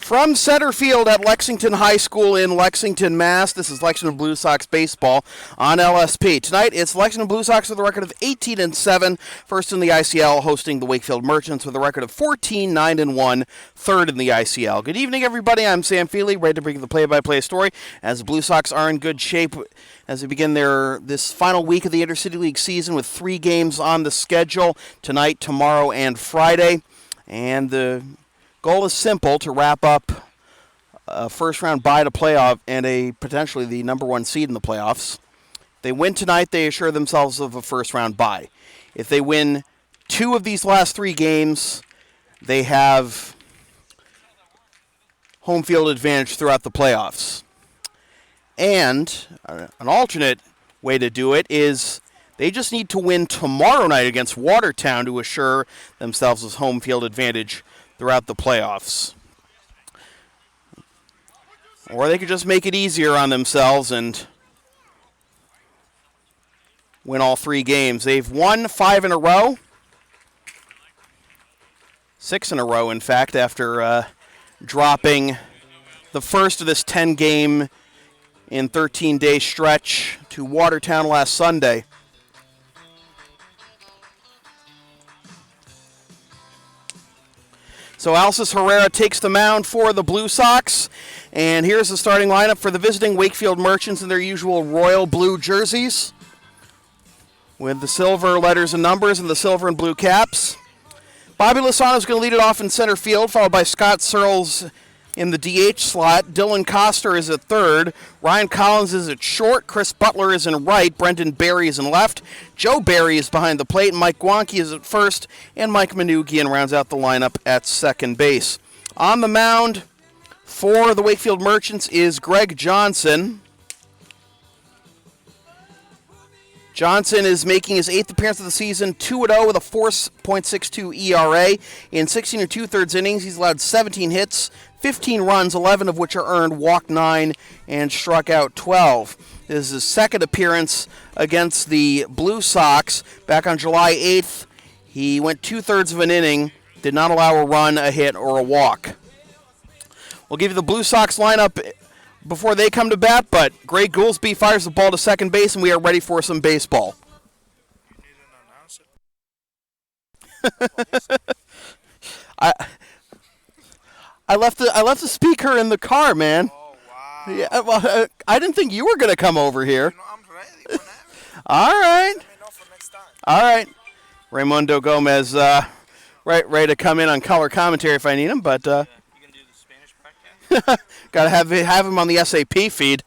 From center field at Lexington High School in Lexington, Mass., this is Lexington Blue Sox baseball on LSP. Tonight, it's Lexington Blue Sox with a record of 18-7, first in the ICL, hosting the Wakefield Merchants with a record of 14-9-1, third in the ICL. Good evening, everybody. I'm Sam Feely, ready to bring you the play-by-play story as the Blue Sox are in good shape as they begin this final week of the Intercity League season with 3 games on the schedule tonight, tomorrow, and Friday. And the goal is simple: to wrap up a first-round bye to playoff and potentially the number 1 seed in the playoffs. If they win tonight, they assure themselves of a first-round bye. If they win 2 of these last 3 games, they have home field advantage throughout the playoffs. And an alternate way to do it is they just need to win tomorrow night against Watertown to assure themselves of home field advantage throughout the playoffs. Or they could just make it easier on themselves and win all 3 games. They've won 5 in a row. 6 in a row, in fact, after dropping the first of this 10-game in 13-day stretch to Watertown last Sunday. So Alcis Herrera takes the mound for the Blue Sox, and here's the starting lineup for the visiting Wakefield Merchants in their usual royal blue jerseys with the silver letters and numbers and the silver and blue caps. Bobby Lozano is going to lead it off in center field, followed by Scott Searles in the DH slot. Dylan Coster is at third. Ryan Collins is at short. Chris Butler is in right. Brendan Berry is in left. Joe Berry is behind the plate. Mike Gwanke is at first. And Mike Manugian rounds out the lineup at second base. On the mound for the Wakefield Merchants is Greg Johnson. Johnson is making his 8th appearance of the season, 2-0 with a 4.62 ERA. In 16 2/3 innings, he's allowed 17 hits, 15 runs, 11 of which are earned, walked 9, and struck out 12. This is his second appearance against the Blue Sox. Back on July 8th, he went 2/3 of an inning, did not allow a run, a hit, or a walk. We'll give you the Blue Sox lineup before they come to bat, but Greg Goolsby fires the ball to second base, and we are ready for some baseball. I left the speaker in the car, man. Oh, wow. Yeah, well, I didn't think you were going to come over here. I'm ready whenever. All right. Let me know for next time. All right. Raymundo Gomez, ready to come in on color commentary if I need him, but You gonna do the Spanish broadcast? got to have him on the SAP feed.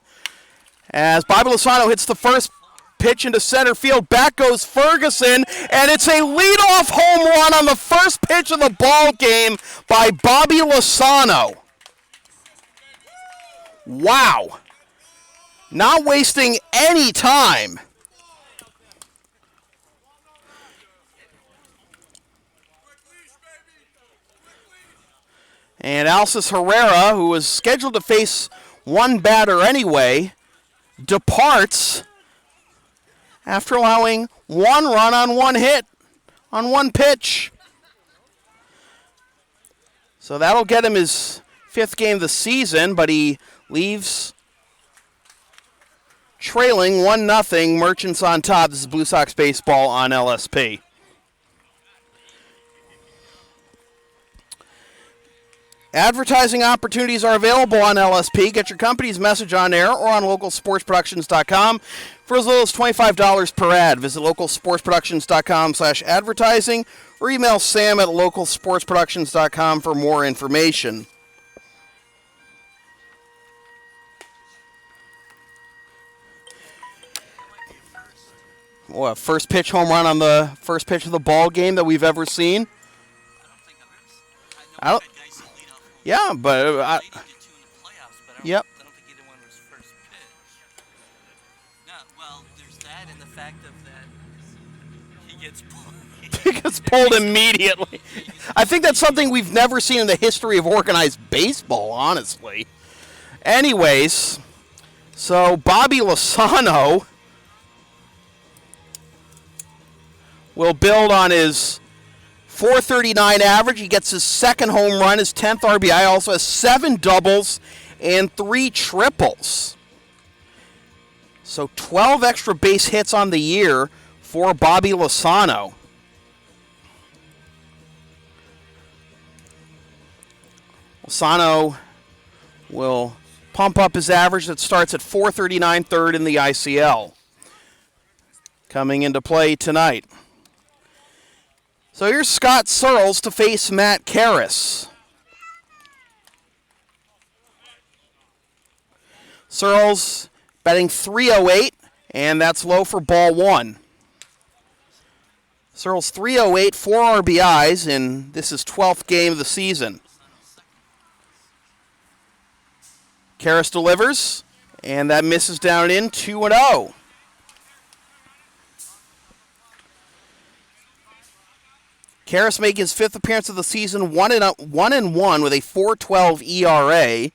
As Bobby Lozano hits the first pitch into center field, back goes Ferguson, and it's a leadoff home run on the first pitch of the ball game by Bobby Lozano. Wow. Not wasting any time. And Alcis Herrera, who was scheduled to face one batter anyway, departs after allowing 1 run on 1 hit on 1 pitch. So that'll get him his 5th game of the season, but he leaves trailing 1-0, Merchants on top. This is Blue Sox baseball on LSP. Advertising opportunities are available on LSP. Get your company's message on air or on localsportsproductions.com for as little as $25 per ad. Visit localsportsproductions.com/advertising or email Sam at localsportsproductions.com for more information. What, first pitch home run on the first pitch of the ball game that we've ever seen? I don't. Yeah, but yep. I don't think either one was first pitch. No, well, there's that and the fact of that he gets pulled. He gets pulled immediately. I think that's something we've never seen in the history of organized baseball, honestly. Anyways, so Bobby Lozano will build on his .439 average. He gets his second home run, his 10th RBI. Also has 7 doubles and 3 triples. So 12 extra base hits on the year for Bobby Lozano. Lozano will pump up his average that starts at .439 third in the ICL. Coming into play tonight. So here's Scott Searles to face Matt Karras. Searles batting .308, and that's low for ball 1. Searles .308, 4 RBIs, and this is 12th game of the season. Karras delivers, and that misses down in 2-0. Karras making his 5th appearance of the season, 1-1 with a .412 ERA.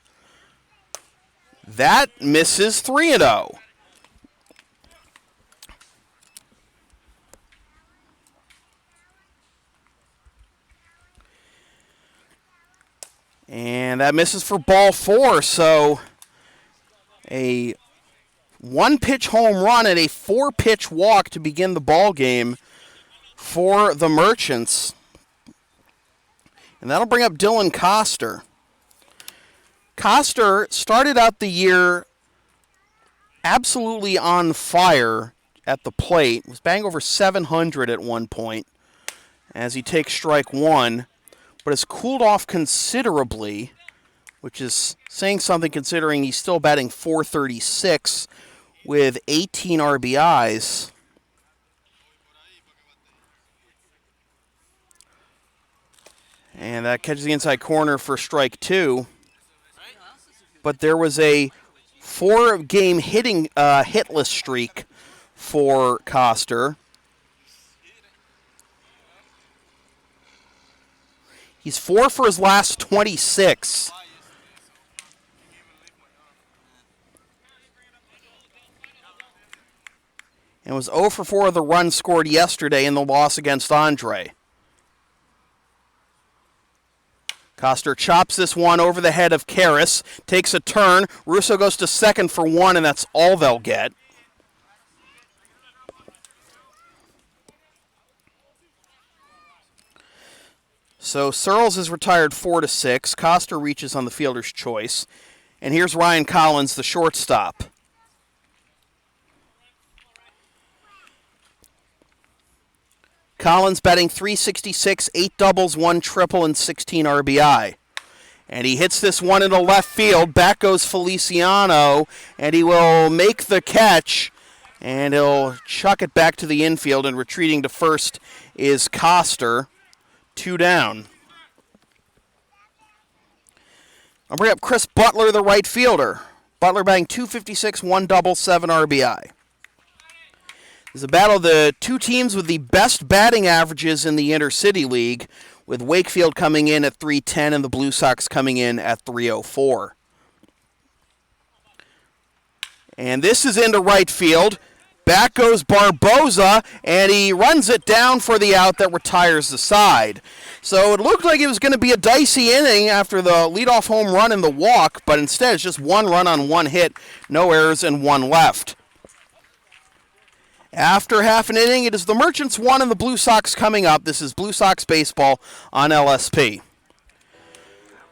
That misses 3-0. And that misses for ball 4, so a 1-pitch home run and a 4-pitch walk to begin the ball game for the Merchants. And that'll bring up Dylan Coster. Coster started out the year absolutely on fire at the plate. Was batting over .700 at one point as he takes strike 1, but has cooled off considerably, which is saying something considering he's still batting .436 with 18 RBIs. And that catches the inside corner for strike 2. But there was a 4-game hitless streak for Coster. He's 4 for his last 26. And was 0 for 4 of the runs scored yesterday in the loss against Andre. Coster chops this one over the head of Karras, takes a turn. Russo goes to second for 1, and that's all they'll get. So Searles is retired 4-6. Coster reaches on the fielder's choice. And here's Ryan Collins, the shortstop. Collins batting .366, 8 doubles, 1 triple, and 16 RBI. And he hits this one into left field. Back goes Feliciano, and he will make the catch, and he'll chuck it back to the infield, and retreating to first is Coster. 2 down. I'll bring up Chris Butler, the right fielder. Butler batting .256, 1 double, 7 RBI. It's a battle of the two teams with the best batting averages in the Intercity League, with Wakefield coming in at .310 and the Blue Sox coming in at .304. And this is into right field. Back goes Barboza, and he runs it down for the out that retires the side. So it looked like it was going to be a dicey inning after the leadoff home run and the walk, but instead it's just 1 run on 1 hit, no errors, and 1 left. After half an inning, it is the Merchants 1 and the Blue Sox coming up. This is Blue Sox baseball on LSP.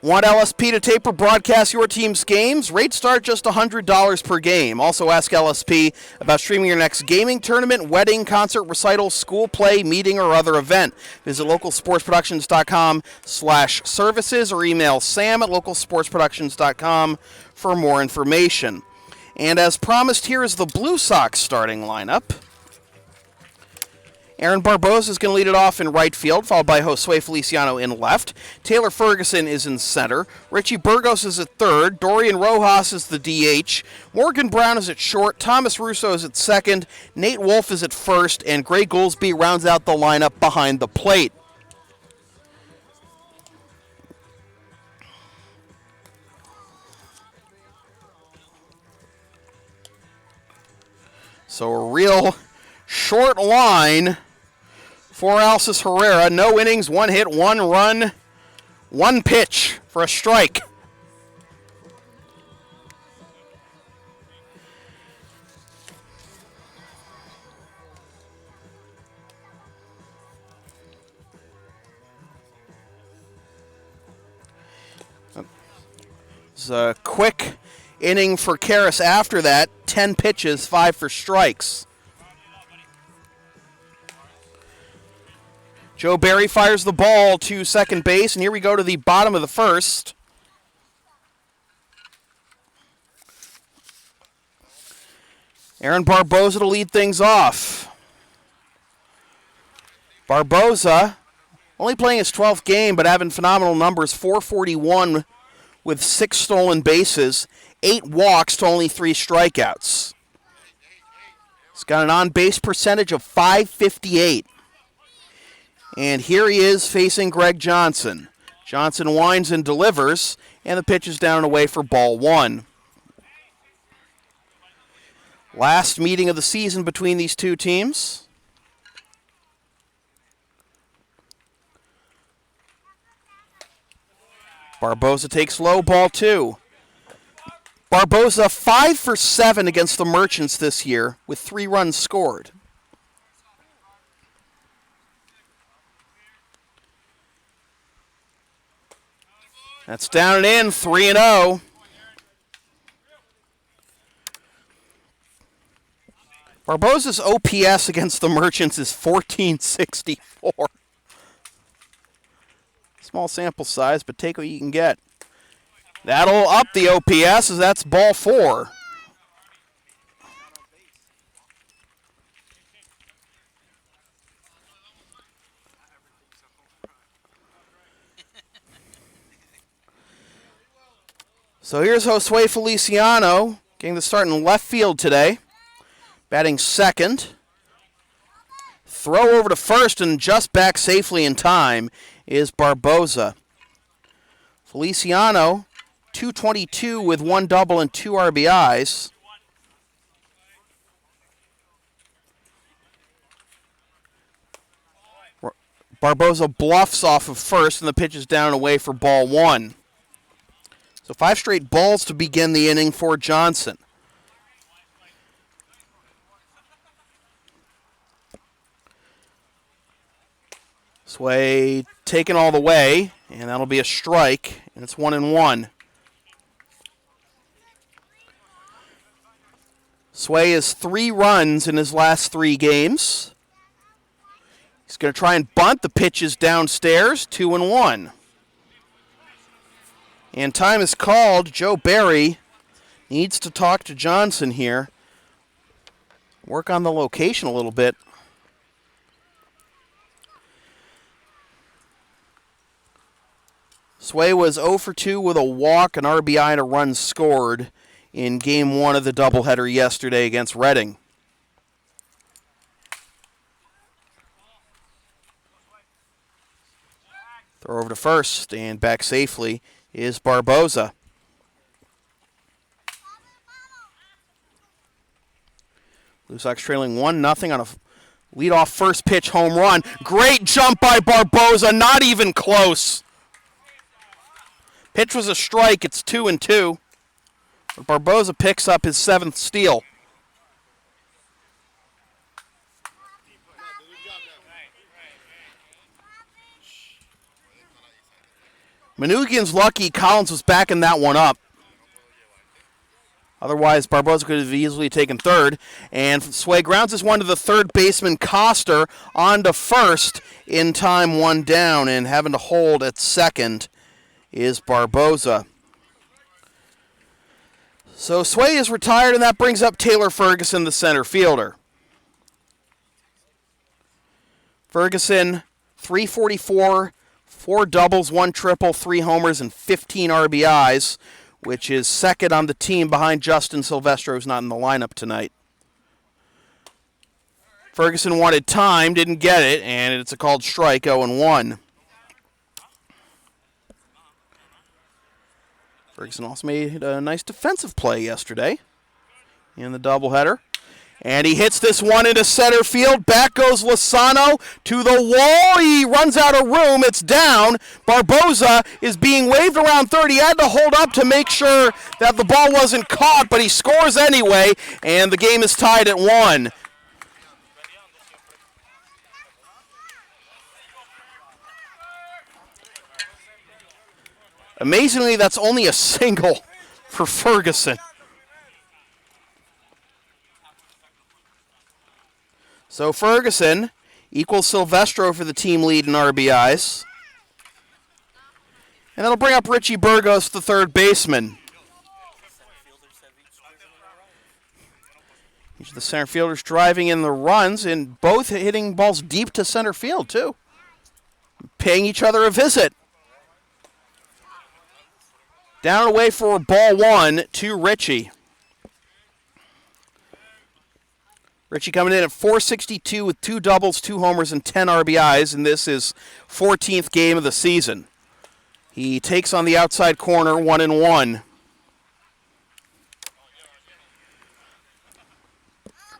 Want LSP to tape or broadcast your team's games? Rates start just $100 per game. Also ask LSP about streaming your next gaming tournament, wedding, concert, recital, school play, meeting, or other event. Visit localsportsproductions.com/services or email sam@localsportsproductions.com for more information. And as promised, here is the Blue Sox starting lineup. Aaron Barboza is going to lead it off in right field, followed by Josue Feliciano in left. Taylor Ferguson is in center. Richie Burgos is at third. Dorian Rojas is the DH. Morgan Brown is at short. Thomas Russo is at second. Nate Wolf is at first. And Gray Goolsby rounds out the lineup behind the plate. So a real short line for Alcis Herrera. No innings, 1 hit, 1 run, 1 pitch for a strike. It's a quick inning for Karras after that. 10 pitches, 5 for strikes. Joe Barry fires the ball to second base, and here we go to the bottom of the first. Aaron Barboza to lead things off. Barboza only playing his 12th game, but having phenomenal numbers. 441 with 6 stolen bases, 8 walks to only 3 strikeouts. He's got an on-base percentage of .558. And here he is facing Greg Johnson. Johnson winds and delivers, and the pitch is down and away for ball 1. Last meeting of the season between these two teams. Barboza takes low, ball 2. Barboza 5 for 7 against the Merchants this year with 3 runs scored. That's down and in, 3-0. Barboza's OPS against the Merchants is 1464. Small sample size, but take what you can get. That'll up the OPS as that's ball 4. So here's Josue Feliciano getting the start in left field today. Batting second. Throw over to first and just back safely in time is Barboza. Feliciano, 222 with 1 double and 2 RBIs. Barboza bluffs off of first, and the pitch is down and away for ball 1. So 5 straight balls to begin the inning for Johnson. Sway taken all the way, and that'll be a strike, and it's 1-1. Sway has 3 runs in his last 3 games. He's going to try and bunt. The pitch is downstairs, 2-1. And time is called. Joe Barry needs to talk to Johnson here. Work on the location a little bit. Sway was 0 for 2 with a walk, an RBI, and a run scored in Game 1 of the doubleheader yesterday against Reading. Throw over to first, and back safely is Barboza. Blue Sox trailing 1-0 on a leadoff first pitch home run. Great jump by Barboza, not even close. Pitch was a strike, it's 2-2. But Barboza picks up his 7th steal. Manukian's lucky Collins was backing that one up. Otherwise, Barboza could have easily taken third. And Sway grounds this one to the third baseman, Coster, on to first in time, 1 down. And having to hold at second is Barboza. So Sway is retired, and that brings up Taylor Ferguson, the center fielder. Ferguson, 344, 4 doubles, 1 triple, 3 homers, and 15 RBIs, which is second on the team behind Justin Silvestro, who's not in the lineup tonight. Ferguson wanted time, didn't get it, and it's a called strike, 0-1. Ferguson also made a nice defensive play yesterday in the doubleheader. And he hits this one into center field. Back goes Lozano to the wall. He runs out of room. It's down. Barboza is being waved around third. He had to hold up to make sure that the ball wasn't caught, but he scores anyway, and the game is tied at 1. Amazingly, that's only a single for Ferguson. So Ferguson equals Silvestro for the team lead in RBIs. And that'll bring up Richie Burgos, the third baseman. Each of the center fielders driving in the runs, and both hitting balls deep to center field, too. Paying each other a visit. Down and away for ball 1 to Richie. Richie coming in at .462 with 2 doubles, 2 homers, and 10 RBIs, and this is 14th game of the season. He takes on the outside corner, 1-1.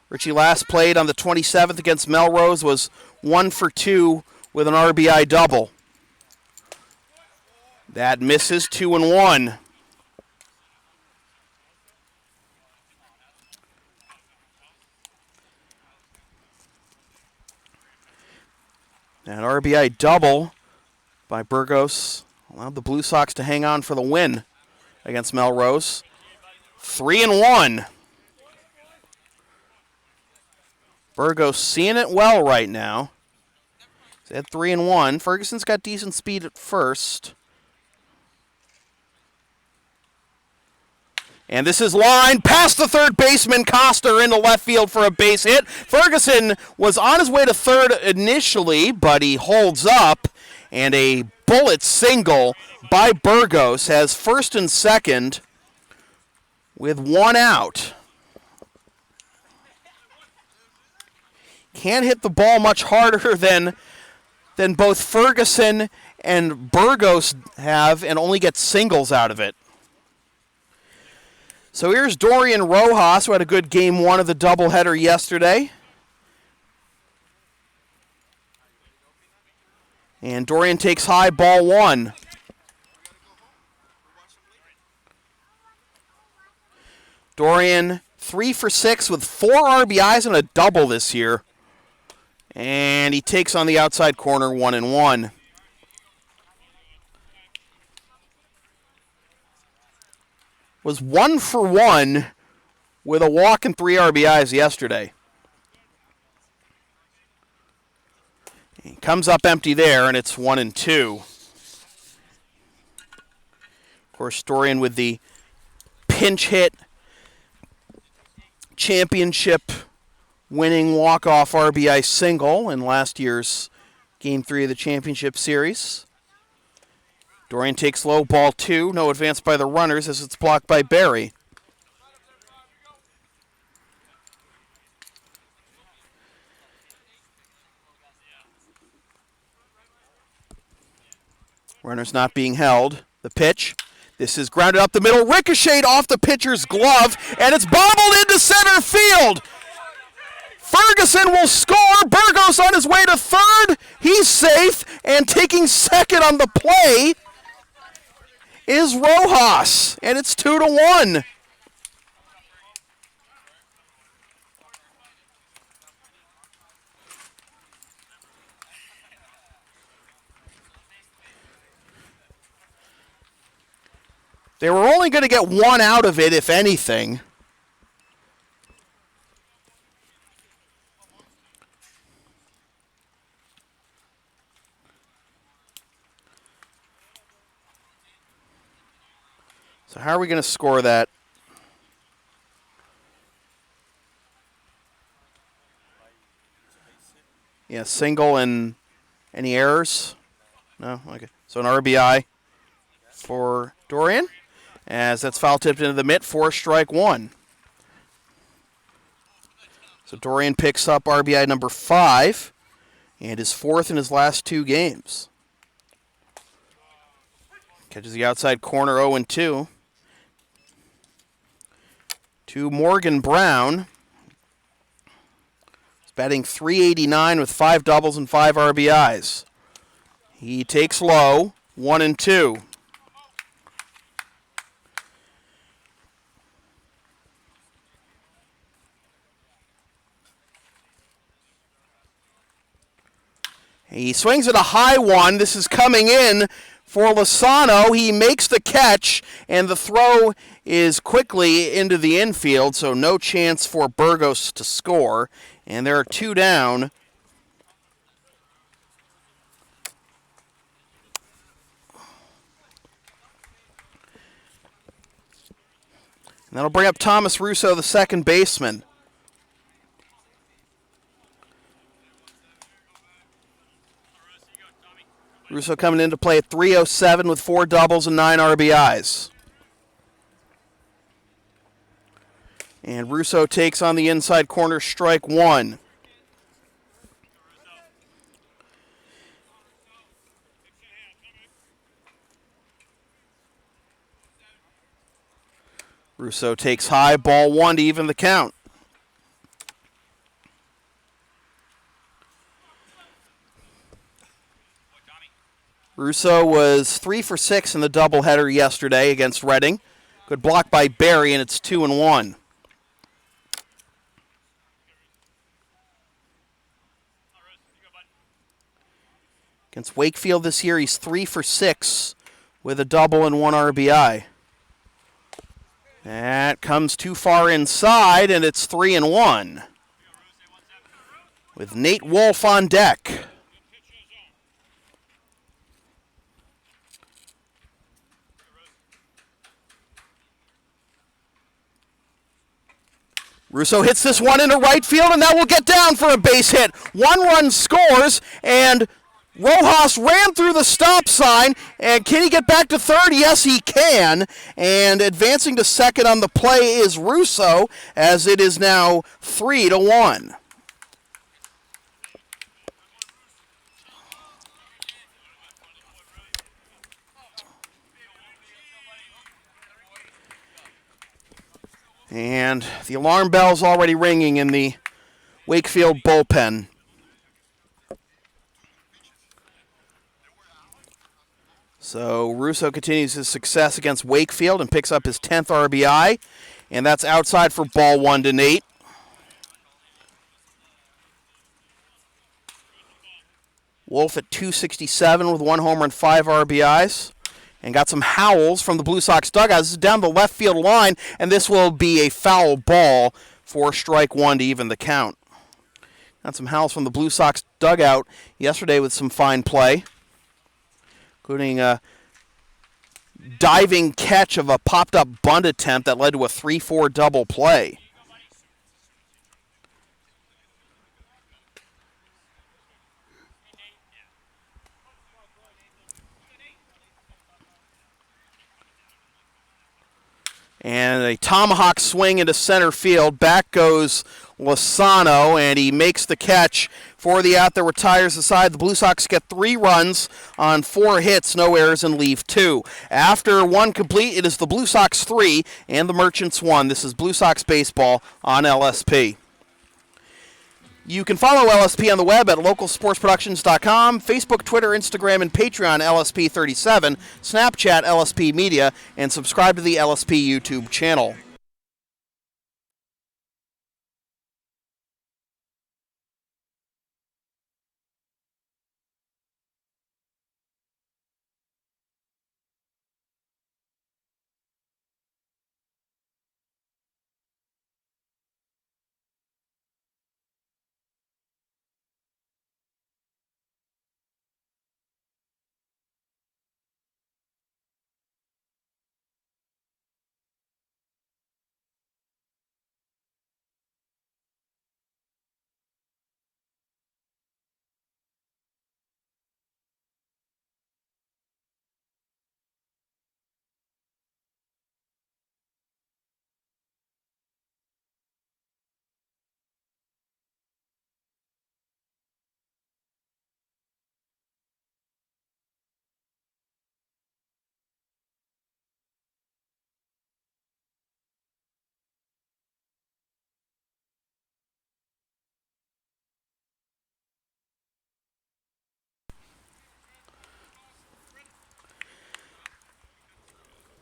Richie last played on the 27th against Melrose, was 1 for 2 with an RBI double. That misses, 2-1. An RBI double by Burgos allowed the Blue Sox to hang on for the win against Melrose. 3-1. Burgos seeing it well right now. He's at 3-1. Ferguson's got decent speed at first. And this is line past the third baseman, Coster into left field for a base hit. Ferguson was on his way to third initially, but he holds up, and a bullet single by Burgos has first and second with 1 out. Can't hit the ball much harder than both Ferguson and Burgos have, and only get singles out of it. So here's Dorian Rojas, who had a good game 1 of the doubleheader yesterday. And Dorian takes high, ball 1. Dorian 3 for 6 with 4 RBIs and a double this year. And he takes on the outside corner, 1-1. Was 1 for 1 with a walk and 3 RBIs yesterday. He comes up empty there, and it's 1-2. Of course, Dorian with the pinch hit championship winning walk-off RBI single in last year's Game 3 of the championship series. Dorian takes low, ball 2. No advance by the runners as it's blocked by Barry. Runners not being held. The pitch. This is grounded up the middle. Ricocheted off the pitcher's glove, and it's bobbled into center field. Ferguson will score. Burgos on his way to third. He's safe, and taking second on the play is Rojas, and it's 2-1. They were only going to get 1 out of it, if anything. So how are we going to score that? Yeah, single and any errors? No? Okay. So an RBI for Dorian, as that's foul tipped into the mitt for strike 1. So Dorian picks up RBI number 5 and is 4th in his last 2 games. Catches the outside corner, 0-2. To Morgan Brown. Batting .389 with 5 doubles and 5 RBIs. He takes low, 1-2. He swings at a high one. This is coming in for Lozano. He makes the catch, and the throw is quickly into the infield, so no chance for Burgos to score. And there are 2 down. And that'll bring up Thomas Russo, the second baseman. Russo coming in to play at .307 with 4 doubles and 9 RBIs. And Russo takes on the inside corner, strike 1. Russo takes high, ball 1 to even the count. Russo was 3 for 6 in the doubleheader yesterday against Reading. Good block by Barry, and it's 2-1. Against Wakefield this year, he's 3 for 6 with a double and 1 RBI. That comes too far inside, and it's 3-1. With Nate Wolf on deck. Russo hits this one into right field, and that will get down for a base hit. 1 run scores, and Rojas ran through the stop sign, and can he get back to third? Yes, he can. And advancing to second on the play is Russo, as it is now 3-1. And the alarm bell's already ringing in the Wakefield bullpen. So Russo continues his success against Wakefield and picks up his 10th RBI. And that's outside for ball 1 to Nate. Wolf at .267 with 1 homer and 5 RBIs. And got some howls from the Blue Sox dugout. This is down the left field line, and this will be a foul ball for strike 1 to even the count. Got some howls from the Blue Sox dugout yesterday with some fine play, including a diving catch of a popped-up bunt attempt that led to a 3-4 double play. And a tomahawk swing into center field. Back goes Lozano, and he makes the catch for the out that retires the side. The Blue Sox get 3 runs on 4 hits, no errors, and leave 2. After 1 complete, it is the Blue Sox 3 and the Merchants 1. This is Blue Sox Baseball on LSP. You can follow LSP on the web at localsportsproductions.com, Facebook, Twitter, Instagram, and Patreon LSP37, Snapchat LSP Media, and subscribe to the LSP YouTube channel.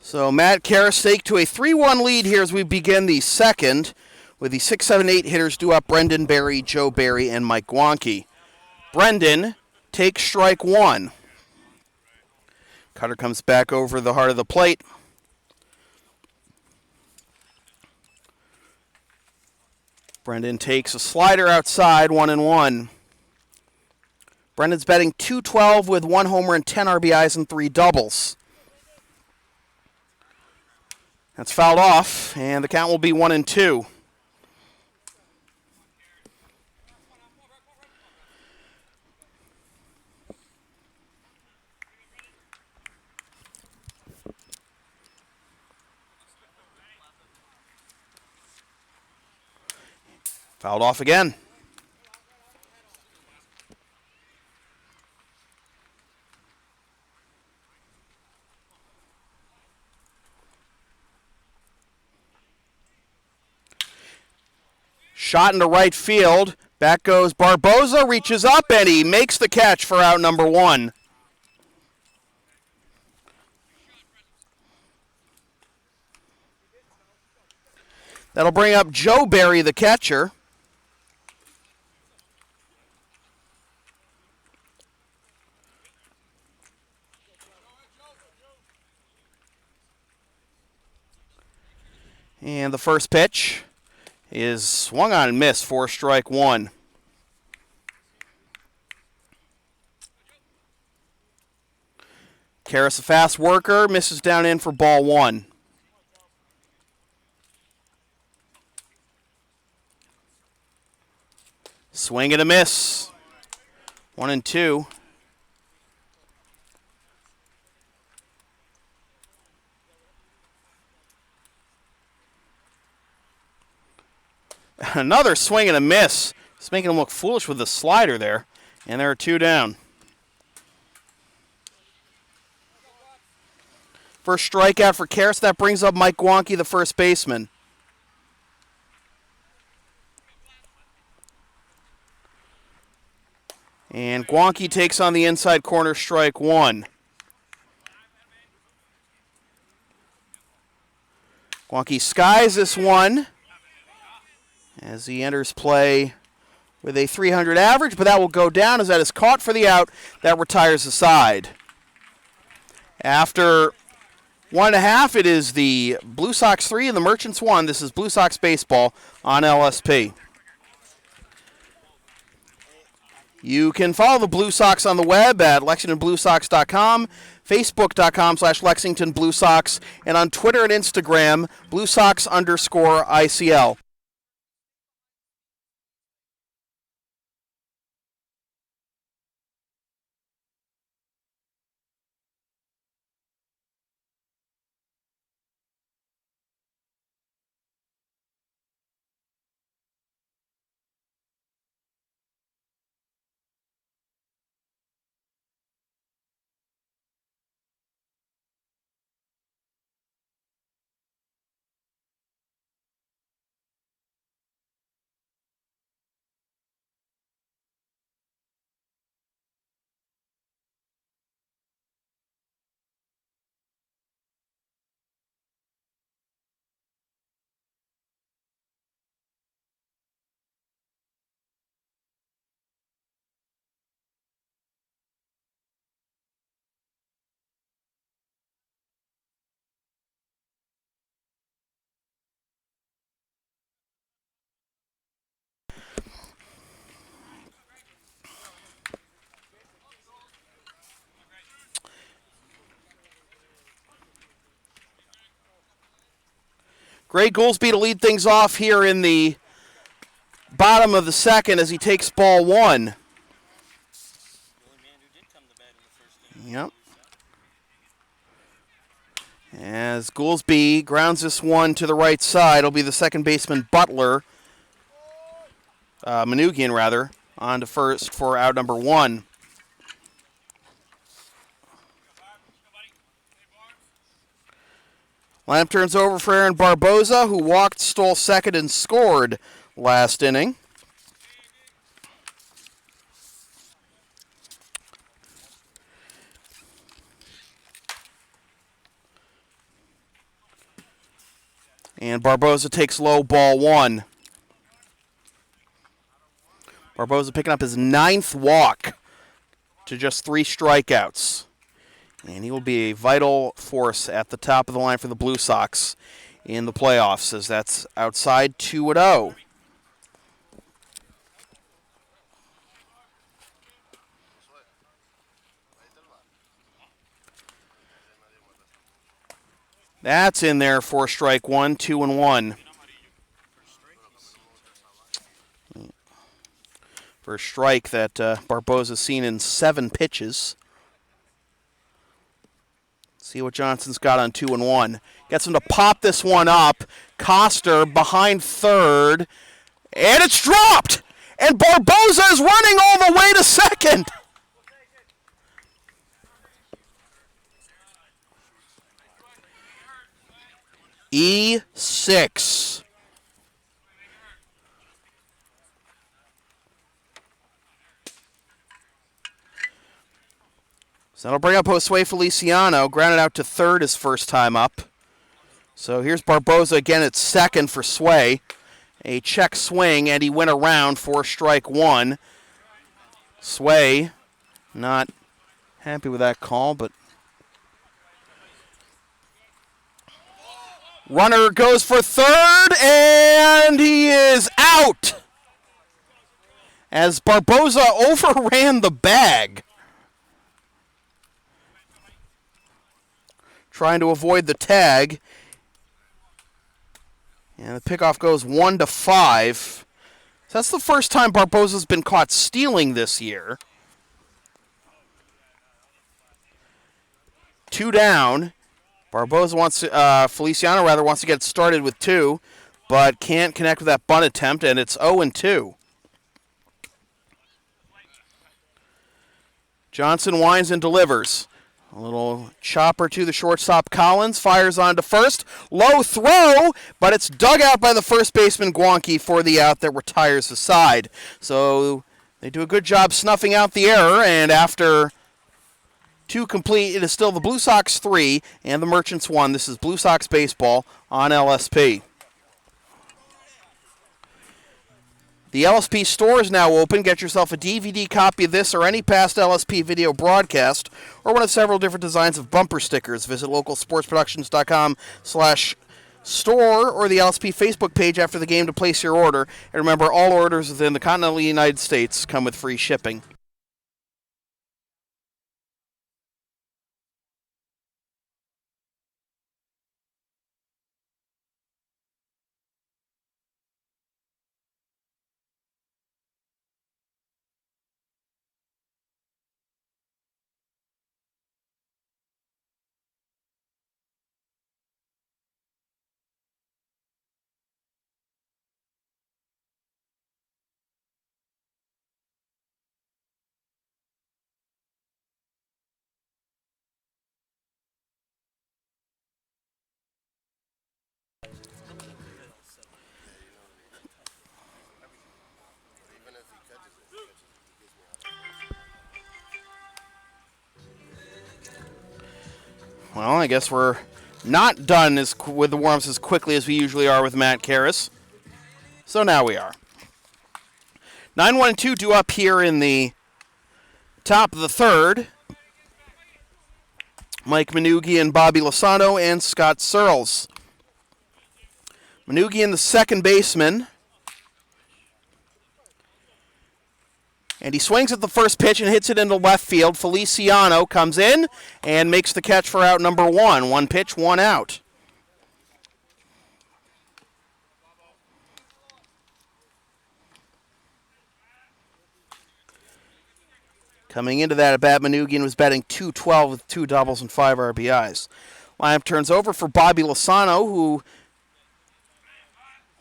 So Matt Karras take to a 3-1 lead here as we begin the second, with the 6, 7, 8 hitters due up: Brendan Berry, Joe Barry, and Mike Gwanke. Brendan takes strike one. Cutter comes back over the heart of the plate. Brendan takes a slider outside, 1-1. Brendan's batting .212 with 1 homer and 10 RBIs and 3 doubles. That's fouled off, and the count will be 1-2. Fouled off again. Shot into right field. Back goes Barboza, reaches up, and he makes the catch for out number 1. That'll bring up Joe Barry, the catcher. And the first pitch is swung on and missed for strike 1. Karras, a fast worker, misses down in for ball 1. Swing and a miss. 1-2. Another swing and a miss. Just making him look foolish with the slider there. And there are 2 down. First strikeout for Karras. That brings up Mike Gwanke, the first baseman. And Gwanke takes on the inside corner, strike 1. Gwanke skies this one as he enters play with a 300 average, but that will go down as that is caught for the out. That retires the side. After 1.5, it is the Blue Sox 3 and the Merchants 1. This is Blue Sox baseball on LSP. You can follow the Blue Sox on the web at LexingtonBlueSox.com, Facebook.com/Lexington Blue Sox, and on Twitter and Instagram, BlueSox_ICL. Greg Goolsby to lead things off here in the bottom of the second as he takes ball 1. Yep. As Goolsby grounds this one to the right side, it'll be the second baseman Butler, Manoogian rather, on to first for out number 1. Lineup turns over for Aaron Barboza, who walked, stole second, and scored last inning. And Barboza takes low, ball 1. Barboza picking up his 9th walk to just 3 strikeouts. And he will be a vital force at the top of the line for the Blue Sox in the playoffs, as that's outside 2-0. That's in there for strike 1, 2-1. For a strike that Barboza's seen in 7 pitches. See what Johnson's got on 2-1. Gets him to pop this one up. Coster behind third. And it's dropped! And Barboza is running all the way to second! E6. So that'll bring up Josue Feliciano. Grounded out to third his first time up. So here's Barboza again at second for Sway. A check swing, and he went around for strike 1. Sway not happy with that call, but runner goes for third, and he is out as Barboza overran the bag, trying to avoid the tag. And the pickoff goes 1-5. So that's the first time Barboza's been caught stealing this year. 2 down. Barboza wants to, Feliciano rather wants to get started with 2, but can't connect with that bunt attempt, and it's 0-2. Johnson winds and delivers. A little chopper to the shortstop Collins, fires on to first. Low throw, but it's dug out by the first baseman Gwanke for the out that retires the side. So they do a good job snuffing out the error, and after 2 complete, it is still the Blue Sox 3 and the Merchants 1. This is Blue Sox baseball on LSP. The LSP store is now open. Get yourself a DVD copy of this or any past LSP video broadcast or one of several different designs of bumper stickers. Visit localsportsproductions.com/store or the LSP Facebook page after the game to place your order. And remember, all orders within the continental United States come with free shipping. Well, I guess we're not done with the warm-ups as quickly as we usually are with Matt Karras. So now we are. 9-1-2 due up here in the top of the third. Mike Manugi and Bobby Lozano and Scott Searles. Manugi in the second baseman. And he swings at the first pitch and hits it into left field. Feliciano comes in and makes the catch for out number 1. 1 pitch, 1 out. Coming into that at bat, Manugian was batting .212 with 2 doubles and 5 RBIs. Lineup turns over for Bobby Lozano, who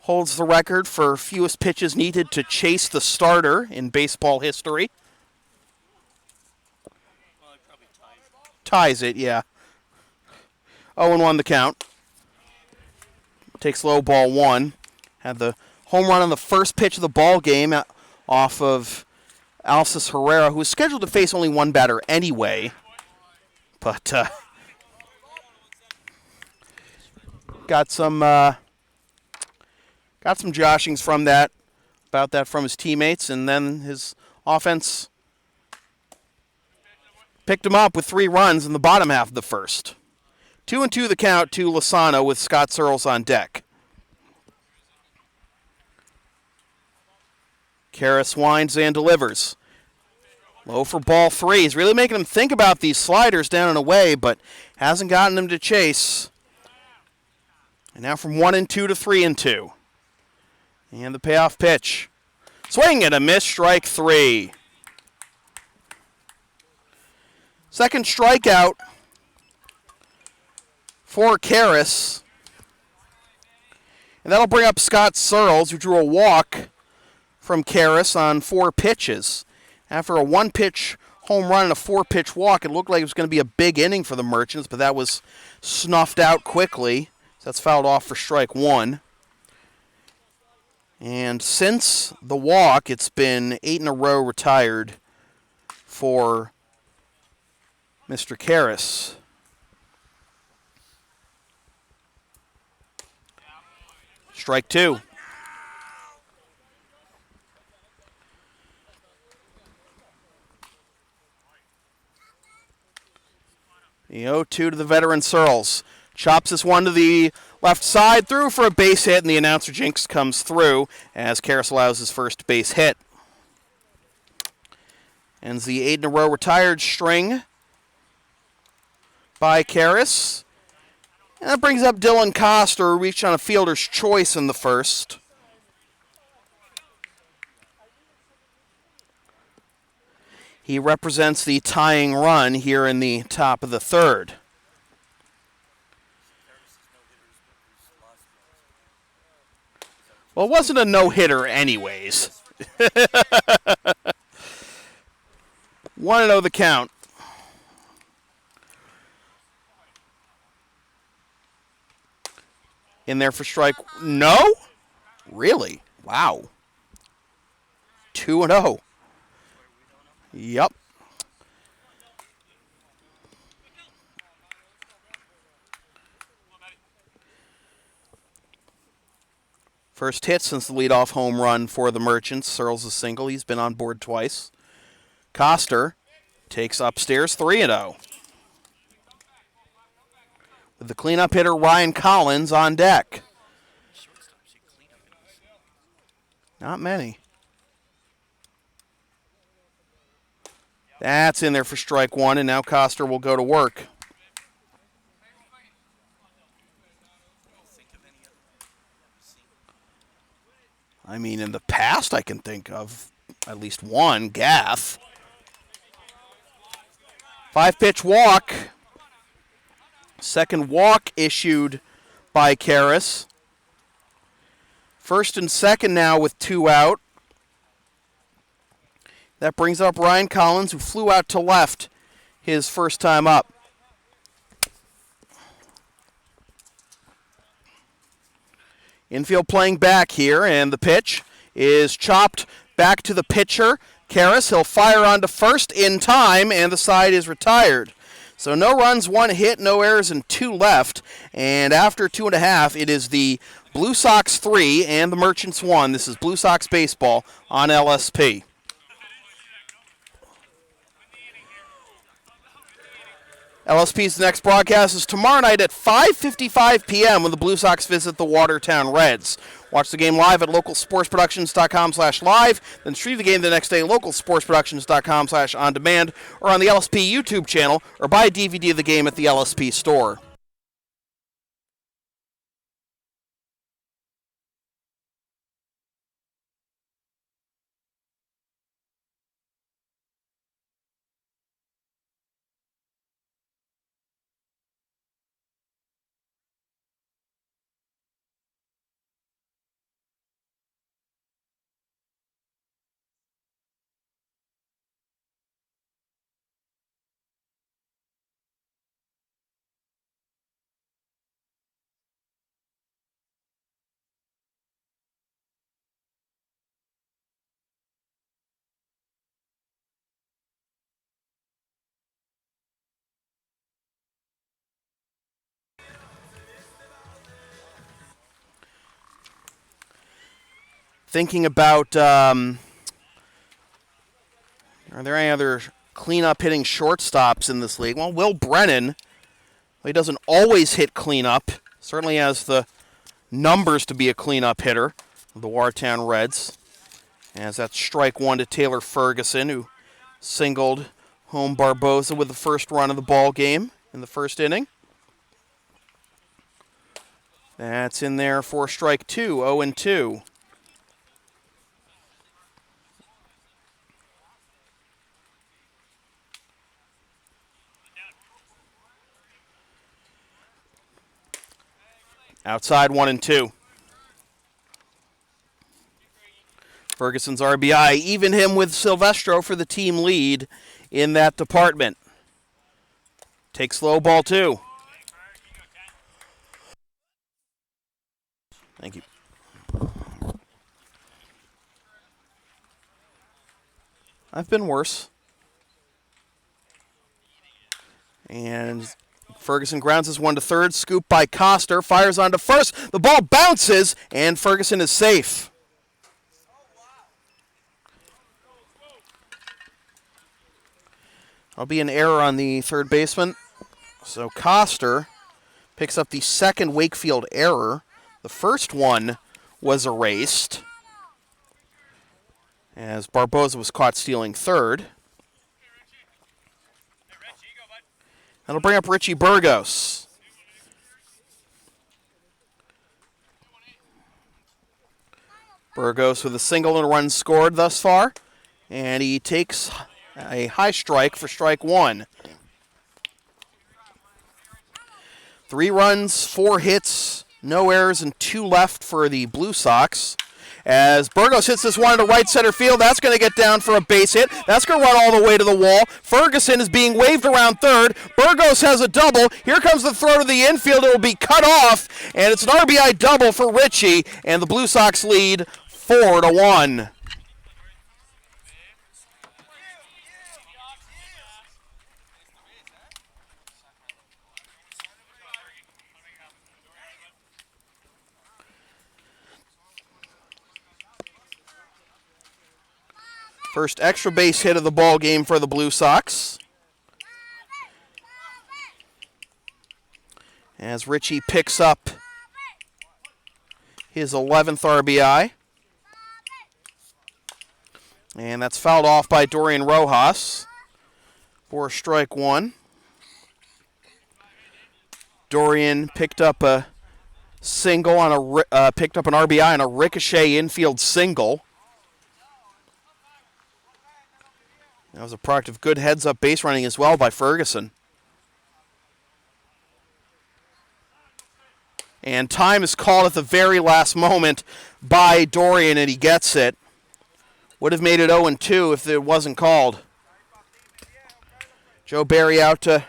holds the record for fewest pitches needed to chase the starter in baseball history. Well, it probably ties it, yeah. 0-1 the count. Takes low, ball 1. Had the home run on the first pitch of the ball game off of Alcis Herrera, who was scheduled to face only one batter anyway. But got some Got some joshings from that, about that from his teammates, and then his offense picked him up with 3 runs in the bottom half of the first. 2-2 the count to Lozano with Scott Searles on deck. Karras winds and delivers. Low for ball 3. He's really making him think about these sliders down and away, but hasn't gotten him to chase. And now from 1-2 to 3-2. And the payoff pitch. Swing and a miss, strike 3. Second strikeout for Karras. And that'll bring up Scott Searles, who drew a walk from Karras on 4 pitches. After a 1-pitch home run and a 4-pitch walk, it looked like it was going to be a big inning for the Merchants, but that was snuffed out quickly. So that's fouled off for strike 1. And since the walk, it's been 8 in a row retired for Mr. Karras. Strike 2. The 0-2 to the veteran Searles. Chops this one to the left side, through for a base hit, and the announcer jinx comes through as Karras allows his first base hit. Ends the 8 in a row retired string by Karras. And that brings up Dylan Coster, who reached on a fielder's choice in the first. He represents the tying run here in the top of the third. Well, it wasn't a no-hitter anyways. 1-0 the count. In there for strike. No? Really? Wow. 2-0. Yep. First hit since the leadoff home run for the Merchants. Searles is single. He's been on board twice. Coster takes upstairs 3-0. With the cleanup hitter Ryan Collins on deck. Not many. That's in there for strike 1, and now Coster will go to work. I mean, in the past, I can think of at least one, Gaff. 5-pitch walk. Second walk issued by Karras. First and second now with 2 out. That brings up Ryan Collins, who flew out to left his first time up. Infield playing back here, and the pitch is chopped back to the pitcher, Karras. He'll fire onto first in time, and the side is retired. So no runs, 1 hit, no errors, and 2 left. And after 2.5, it is the Blue Sox 3 and the Merchants 1. This is Blue Sox baseball on LSP. LSP's next broadcast is tomorrow night at 5:55 p.m. when the Blue Sox visit the Watertown Reds. Watch the game live at localsportsproductions.com/live, then stream the game the next day at localsportsproductions.com/on-demand or on the LSP YouTube channel, or buy a DVD of the game at the LSP store. thinking about, are there any other cleanup hitting shortstops in this league? Well, Will Brennan, he doesn't always hit cleanup, certainly has the numbers to be a cleanup hitter of the Wartown Reds. As that's strike one to Taylor Ferguson, who singled home Barboza with the first run of the ball game in the first inning. That's in there for strike two, 0-2. Outside 1-2. Ferguson's RBI, even him with Silvestro for the team lead in that department. Takes slow ball two. Thank you. I've been worse. And Ferguson grounds this one to third. Scoop by Coster. Fires on to first. The ball bounces, and Ferguson is safe. There'll be an error on the third baseman. So Coster picks up the second Wakefield error. The first one was erased, as Barboza was caught stealing third. That'll bring up Richie Burgos. Burgos with a single and a run scored thus far, and he takes a high strike for strike one. 3 runs, 4 hits, no errors, and 2 left for the Blue Sox. As Burgos hits this one to right center field, that's going to get down for a base hit. That's going to run all the way to the wall. Ferguson is being waved around third. Burgos has a double. Here comes the throw to the infield. It will be cut off, and it's an RBI double for Richie, and the Blue Sox lead 4-1. First extra base hit of the ball game for the Blue Sox. As Richie picks up his 11th RBI. And that's fouled off by Dorian Rojas for strike one. Dorian picked up a single on picked up an RBI on a ricochet infield single. That was a product of good heads-up base running as well by Ferguson. And time is called at the very last moment by Dorian, and he gets it. Would have made it 0-2 if it wasn't called. Joe Barry out to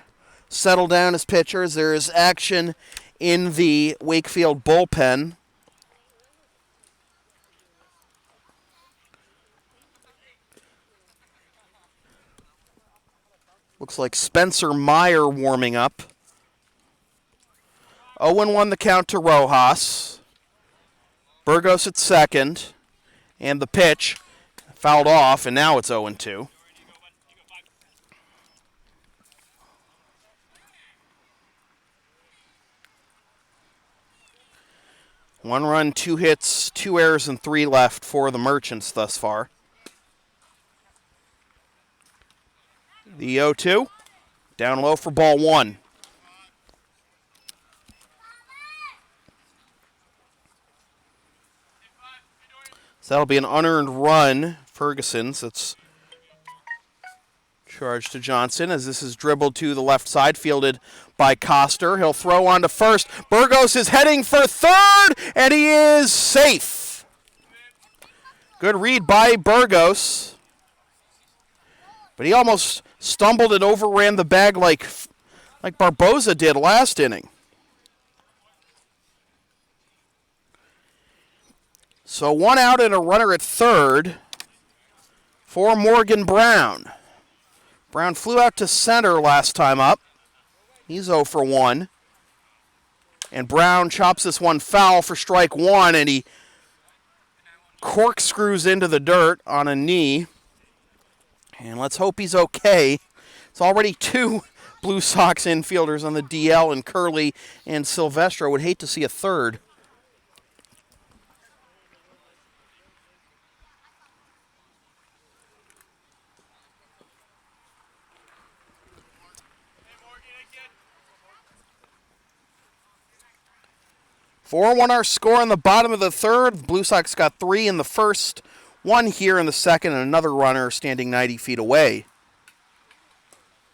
settle down his pitchers. There is action in the Wakefield bullpen. Looks like Spencer Meyer warming up. 0-1 the count to Rojas. Burgos at second. And the pitch fouled off, and now it's 0-2. One run, 2 hits, 2 errors, and 3 left for the Merchants thus far. The 0-2, down low for ball one. So that'll be an unearned run, Ferguson's. That's charged to Johnson as this is dribbled to the left side, fielded by Coster. He'll throw on to first. Burgos is heading for third, and he is safe. Good read by Burgos. But he almost stumbled and overran the bag like Barboza did last inning. So 1 out and a runner at third for Morgan Brown. Brown flew out to center last time up. He's 0 for 1. And Brown chops this one foul for strike one, and he corkscrews into the dirt on a knee. And let's hope he's okay. It's already 2 Blue Sox infielders on the DL, and Curley and Silvestro. Would hate to see a third. Four 4-1 our score in the bottom of the third. Blue Sox got 3 in the first, 1 here in the second, and another runner standing 90 feet away.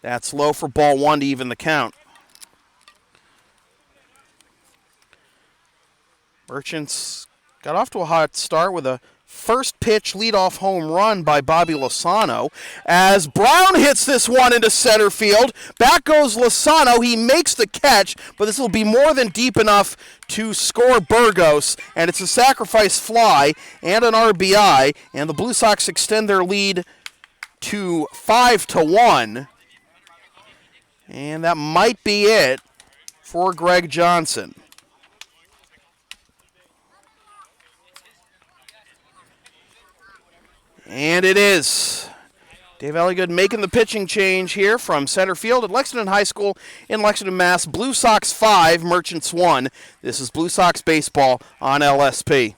That's low for ball 1 to even the count. Merchants got off to a hot start with a first pitch leadoff home run by Bobby Lozano. As Brown hits this one into center field, back goes Lozano. He makes the catch, but this will be more than deep enough to score Burgos, and it's a sacrifice fly and an RBI, and the Blue Sox extend their lead to 5-1. And that might be it for Greg Johnson. And it is. Dave Elligood making the pitching change here from center field at Lexington High School in Lexington, Mass. Blue Sox 5, Merchants 1. This is Blue Sox baseball on LSP.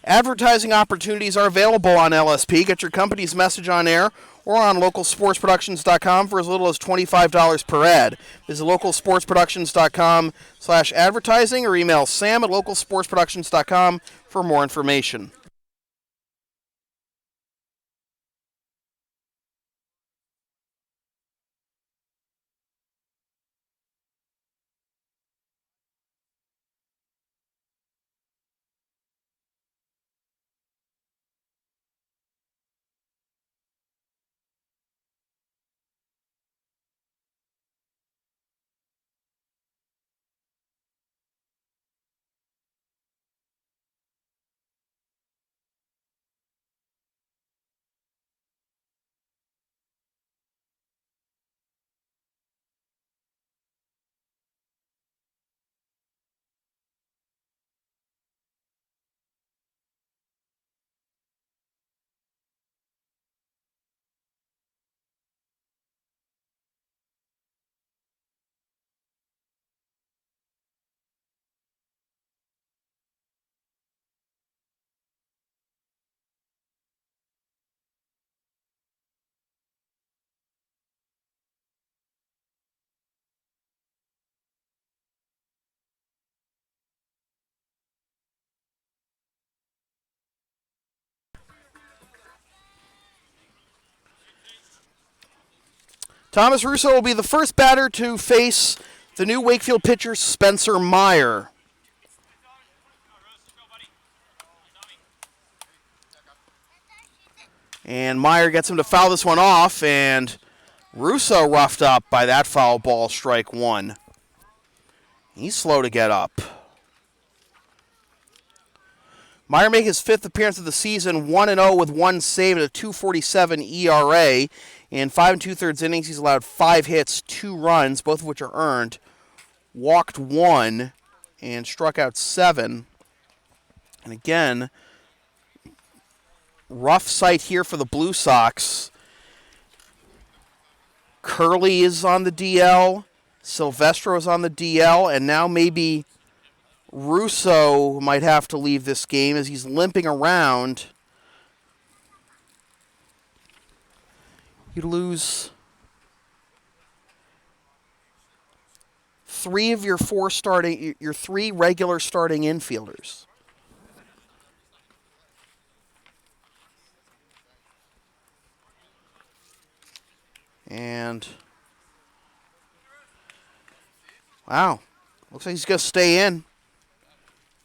Advertising opportunities are available on LSP. Get your company's message on air or on localsportsproductions.com for as little as $25 per ad. Visit localsportsproductions.com/advertising or email Sam at localsportsproductions.com for more information. Thomas Russo will be the first batter to face the new Wakefield pitcher, Spencer Meyer. And Meyer gets him to foul this one off, and Russo roughed up by that foul ball, strike 1. He's slow to get up. Meyer made his 5th appearance of the season, 1-0 with 1 save at a 2.47 ERA. In 5 2/3 innings, he's allowed 5 hits, 2 runs, both of which are earned. Walked 1 and struck out 7. And again, rough sight here for the Blue Sox. Curley is on the DL. Silvestro is on the DL. And now maybe Russo might have to leave this game as he's limping around. You lose 3 of your 4 starting, your 3 regular starting infielders. And wow, looks like he's going to stay in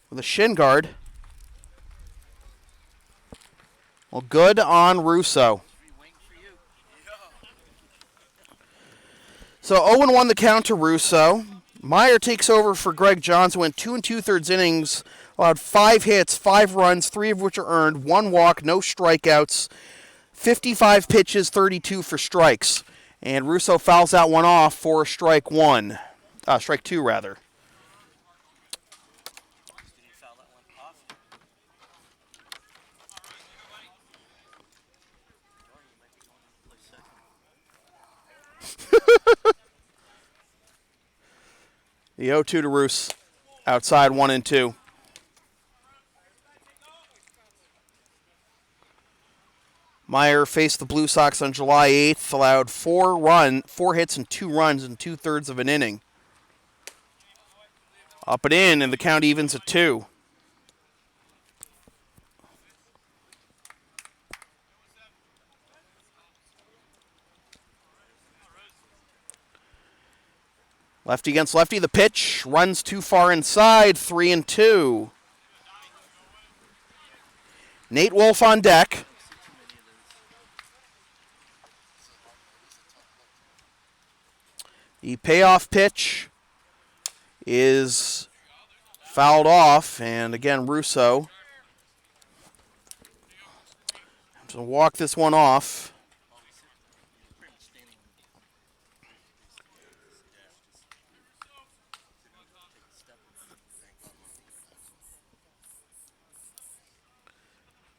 with a shin guard. Well, good on Russo. So 0-1 the count to Russo. Meyer takes over for Greg Johnson, went 2 2/3 innings Allowed 5 hits, 5 runs, 3 of which are earned, 1 walk, no strikeouts, 55 pitches, 32 for strikes. And Russo fouls that one off for strike 1. Strike 2, rather. Did he foul that one off? Or you might be going to play second. The 0-2 to Roos. Outside 1-2. Meyer faced the Blue Sox on July 8th, allowed 4 hits and 2 runs in 2/3 of an inning. Up and in, and the count evens at 2. Lefty against lefty, the pitch runs too far inside, 3-2. Nate Wolf on deck. The payoff pitch is fouled off, and again, Russo has to walk this one off.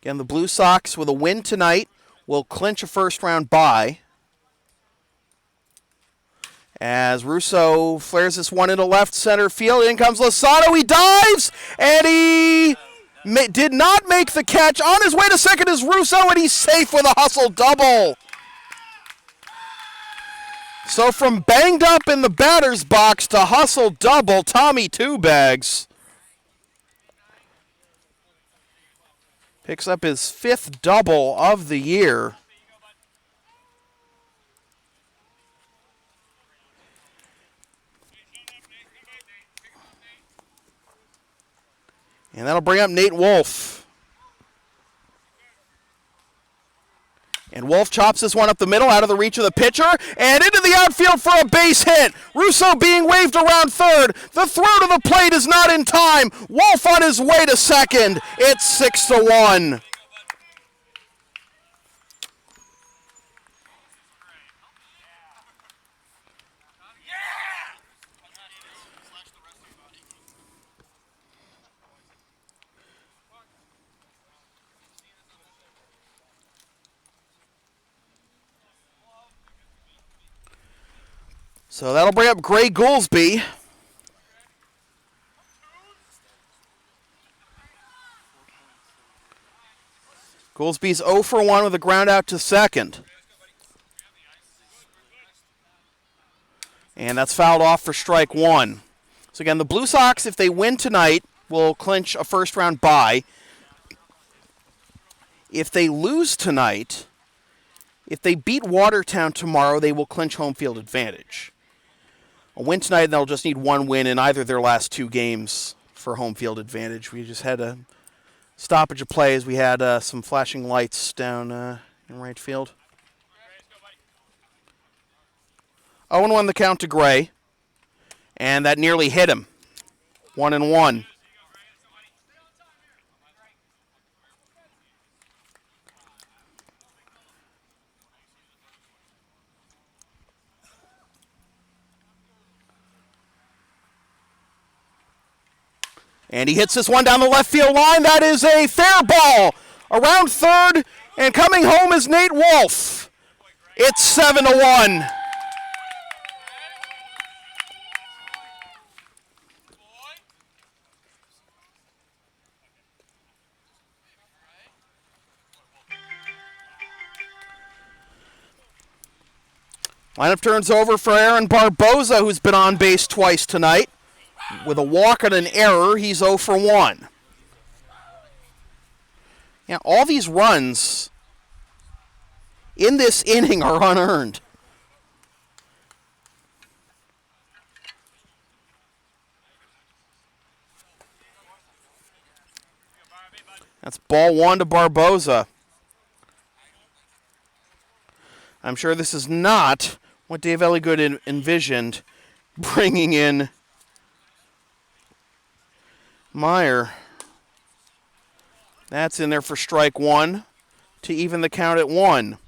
Again, the Blue Sox, with a win tonight, will clinch a first-round bye. As Russo flares this one into left center field, in comes Lozano. He dives, and he did not make the catch. On his way to second is Russo, and he's safe with a hustle double. So from banged up in the batter's box to hustle double, Tommy Two Bags picks up his 5th double of the year. And that'll bring up Nate Wolf. And Wolf chops this one up the middle, out of the reach of the pitcher, and into the outfield for a base hit. Russo being waved around third. The throw to the plate is not in time. Wolf on his way to second. It's 6-1. So that'll bring up Gray Goolsby. Goolsby's 0 for 1 with a ground out to second. And that's fouled off for strike 1. So again, the Blue Sox, if they win tonight, will clinch a first-round bye. If they lose tonight, if they beat Watertown tomorrow, they will clinch home field advantage. A win tonight, they'll just need 1 win in either their last 2 games for home field advantage. We just had a stoppage of play as we had some flashing lights down in right field. 0-1 the count to Gray, and that nearly hit him. 1-1. And he hits this one down the left field line. That is a fair ball. Around third, and coming home is Nate Wolf. It's 7-1. Lineup turns over for Aaron Barboza, who's been on base twice tonight. With a walk and an error, he's 0 for 1. Yeah, all these runs in this inning are unearned. That's ball 1 to Barboza. I'm sure this is not what Dave Elligood envisioned, bringing in Meyer. That's in there for strike one to even the count at 1.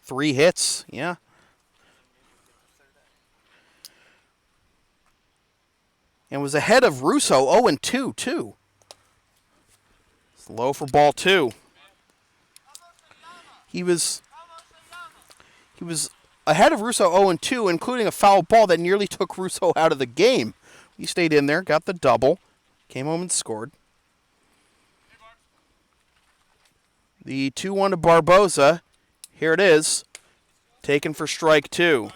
3 hits, yeah. And was ahead of Russo 0-2, too. It's low for ball 2. He was ahead of Russo 0-2, including a foul ball that nearly took Russo out of the game. He stayed in there, got the double, came home and scored. The 2-1 to Barboza. Here it is, taken for strike 2.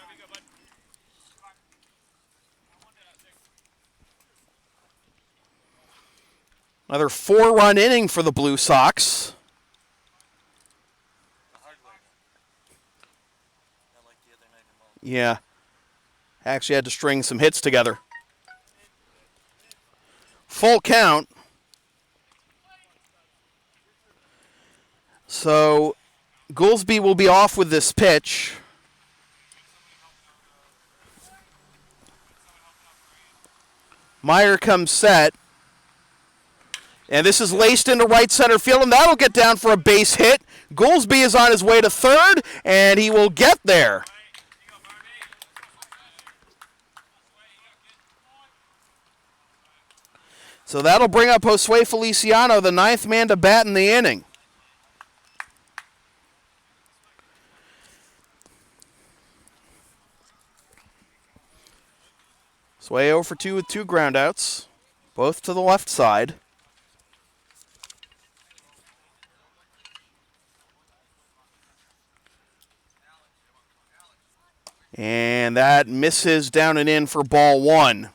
Another 4-run inning for the Blue Sox. Yeah. Actually had to string some hits together. Full count. So Goolsby will be off with this pitch. Meyer comes set. And this is laced into right center field, and that'll get down for a base hit. Goolsby is on his way to third, and he will get there. So that'll bring up Josue Feliciano, the 9th man to bat in the inning. Sway 0 for 2 with 2 groundouts, both to the left side. And that misses down and in for ball 1.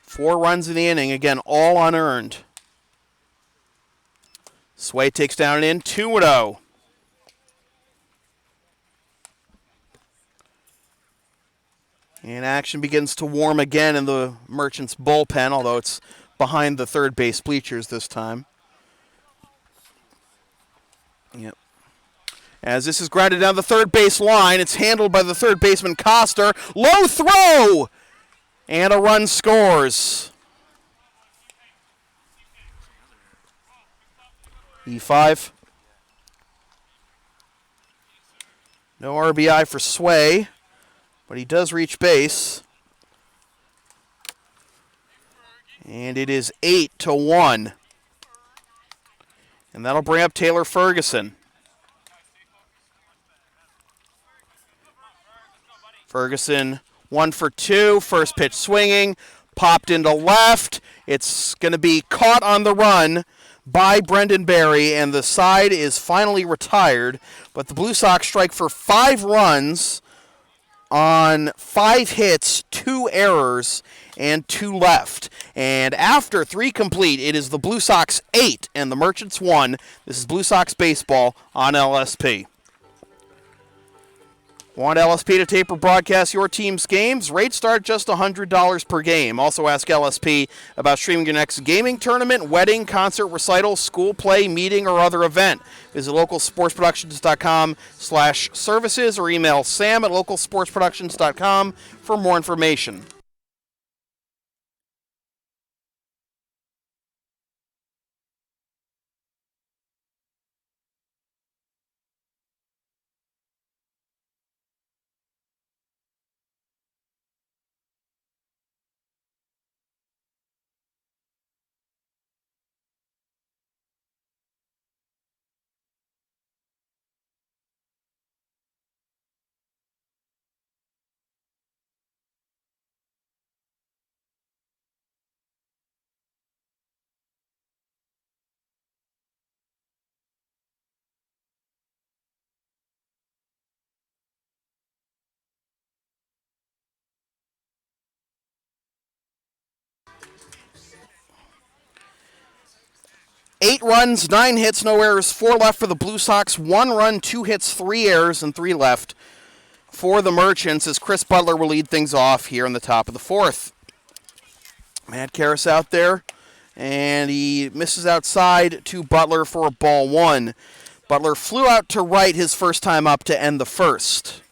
Four runs in the inning, again, all unearned. Sway takes down and in, 2-0. And action begins to warm again in the Merchants bullpen, although it's behind the third base bleachers this time. Yep. As this is grounded down the third base line, it's handled by the third baseman Coster. Low throw! And a run scores. E5. No RBI for Sway, but he does reach base. And it is 8-1. And that'll bring up Taylor Ferguson. Ferguson 1 for 2. First pitch swinging. Popped into left. It's going to be caught on the run by Brendan Berry, and the side is finally retired. But the Blue Sox strike for 5 runs on 5 hits, 2 errors, and 2 left. And after 3 complete, it is the Blue Sox 8 and the Merchants 1. This is Blue Sox baseball on LSP. Want LSP to tape or broadcast your team's games? Rates start just $100 per game. Also ask LSP about streaming your next gaming tournament, wedding, concert, recital, school play, meeting, or other event. Visit localsportsproductions.com/services or email sam@localsportsproductions.com for more information. Eight runs, 9 hits, no errors, 4 left for the Blue Sox. 1 run, 2 hits, 3 errors, and 3 left for the Merchants as Chris Butler will lead things off here in the top of the 4th. Matt Karras out there, and he misses outside to Butler for ball 1. Butler flew out to right his first time up to end the first.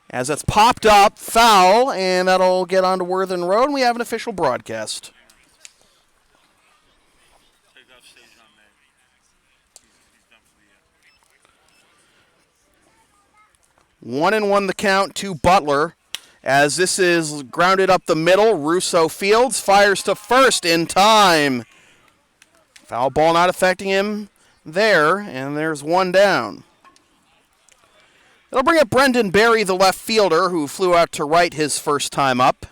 As that's popped up, foul, and that'll get onto Worthen Road, and we have an official broadcast. 1-1 the count to Butler. As this is grounded up the middle, Russo Fields fires to first in time. Foul ball not affecting him there, and there's one down. It'll bring up Brendan Berry, the left fielder, who flew out to right his first time up.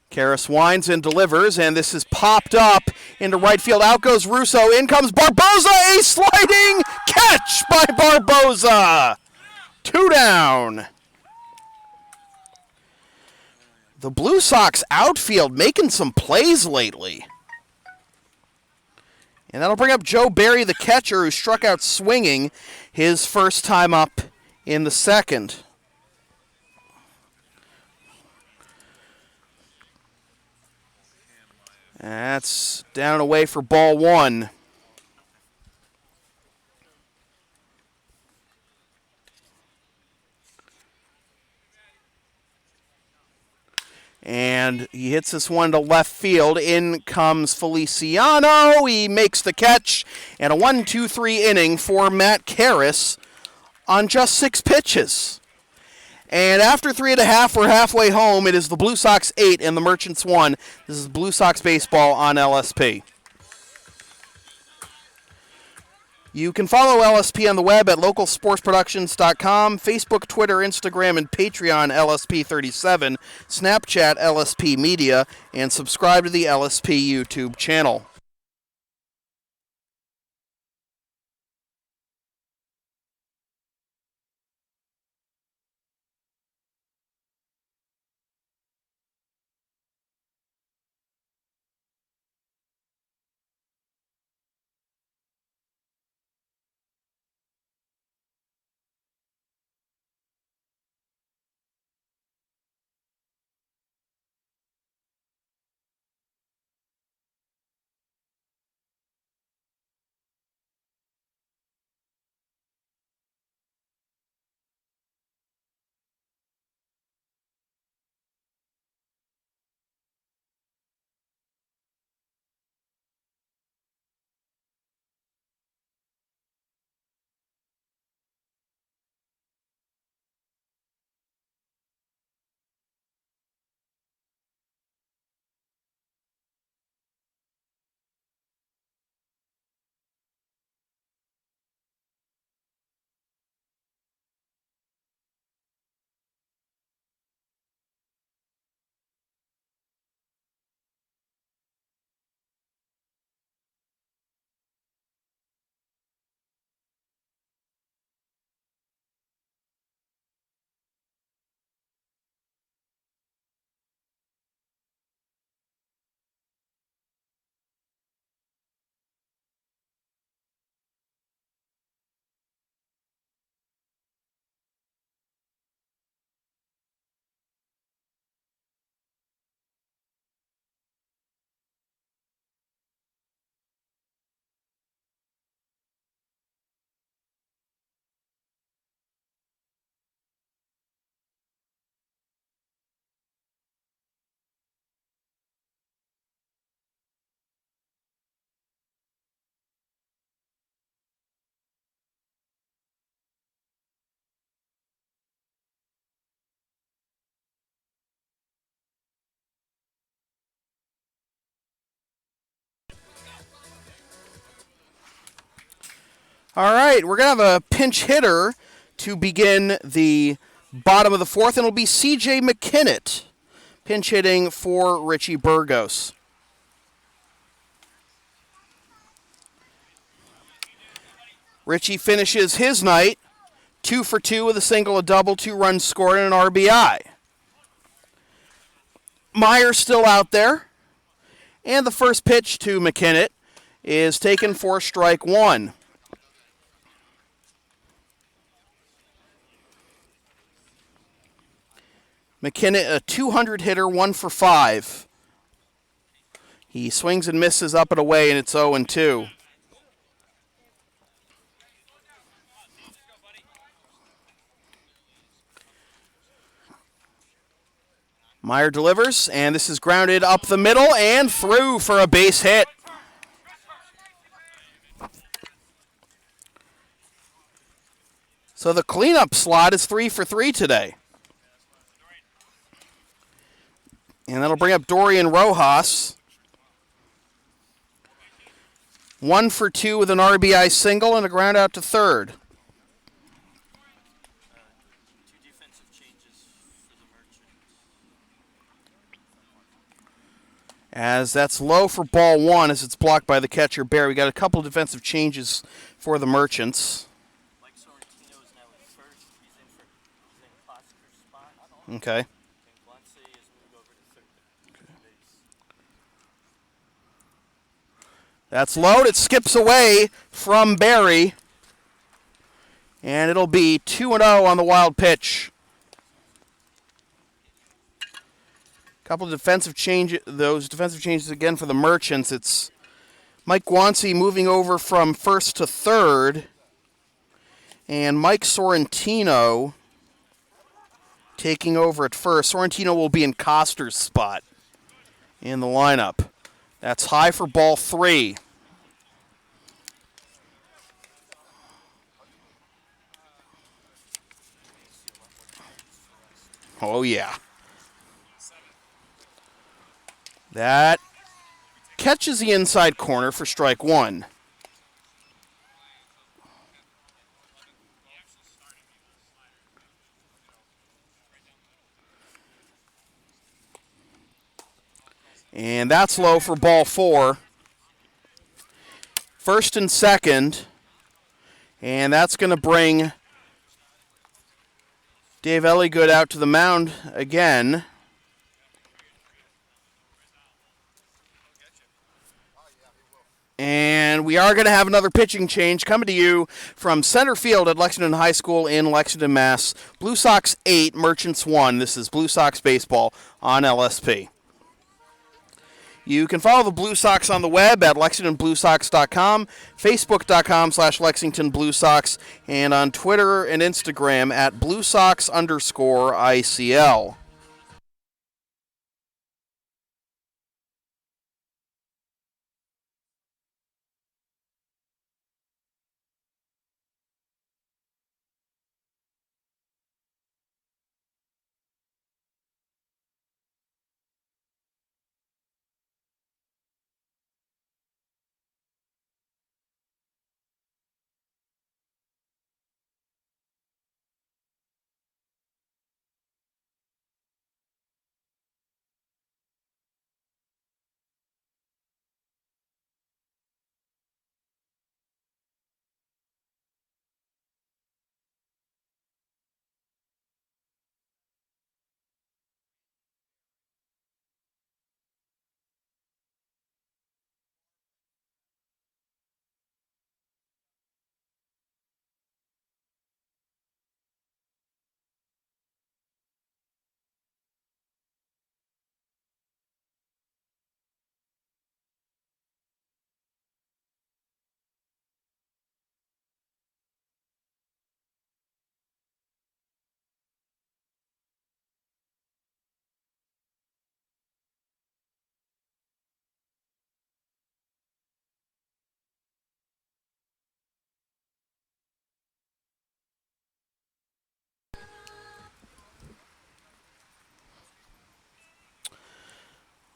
Karras winds and delivers, and this is popped up into right field. Out goes Russo. In comes Barboza. A sliding catch by Barboza. 2 down. The Blue Sox outfield making some plays lately. And that'll bring up Joe Barry, the catcher, who struck out swinging his first time up in the second. That's down and away for ball one. And he hits this one to left field. In comes Feliciano. He makes the catch. And a 1-2-3 inning for Matt Karras on just 6 pitches. And after 3.5, we're halfway home. It is the Blue Sox 8 and the Merchants 1. This is Blue Sox baseball on LSP. You can follow LSP on the web at localsportsproductions.com, Facebook, Twitter, Instagram, and Patreon LSP37, Snapchat LSP Media, and subscribe to the LSP YouTube channel. All right, we're going to have a pinch hitter to begin the bottom of the fourth, and it'll be C.J. McKinnott pinch hitting for Richie Burgos. Richie finishes his night 2 for 2 with a single, a double, 2 runs scored, and an RBI. Meyer's still out there, and the first pitch to McKinnott is taken for strike one. McKinnon, a 200 hitter, 1 for 5. He swings and misses up and away, and it's 0-2. Meyer delivers, and this is grounded up the middle and through for a base hit. So the cleanup slot is 3 for 3 today. And that'll bring up Dorian Rojas. 1 for 2 with an RBI single and a ground out to third. As that's low for ball 1 as it's blocked by the catcher, Bear. We got a couple of defensive changes for the Merchants. Okay. That's low. It skips away from Barry. And it'll be 2-0 on the wild pitch. Couple of defensive changes. Those defensive changes again for the Merchants. It's Mike Guanci moving over from first to third. And Mike Sorrentino taking over at first. Sorrentino will be in Coster's spot in the lineup. That's high for ball 3. Oh, yeah. That catches the inside corner for strike 1. And that's low for ball 4. First and second. And that's going to bring Dave Elligood out to the mound again. And we are going to have another pitching change coming to you from center field at Lexington High School in Lexington, Mass. Blue Sox 8, Merchants 1. This is Blue Sox baseball on LSP. You can follow the Blue Sox on the web at LexingtonBlueSox.com, Facebook.com/LexingtonBlueSox, and on Twitter and Instagram at BlueSox_ICL.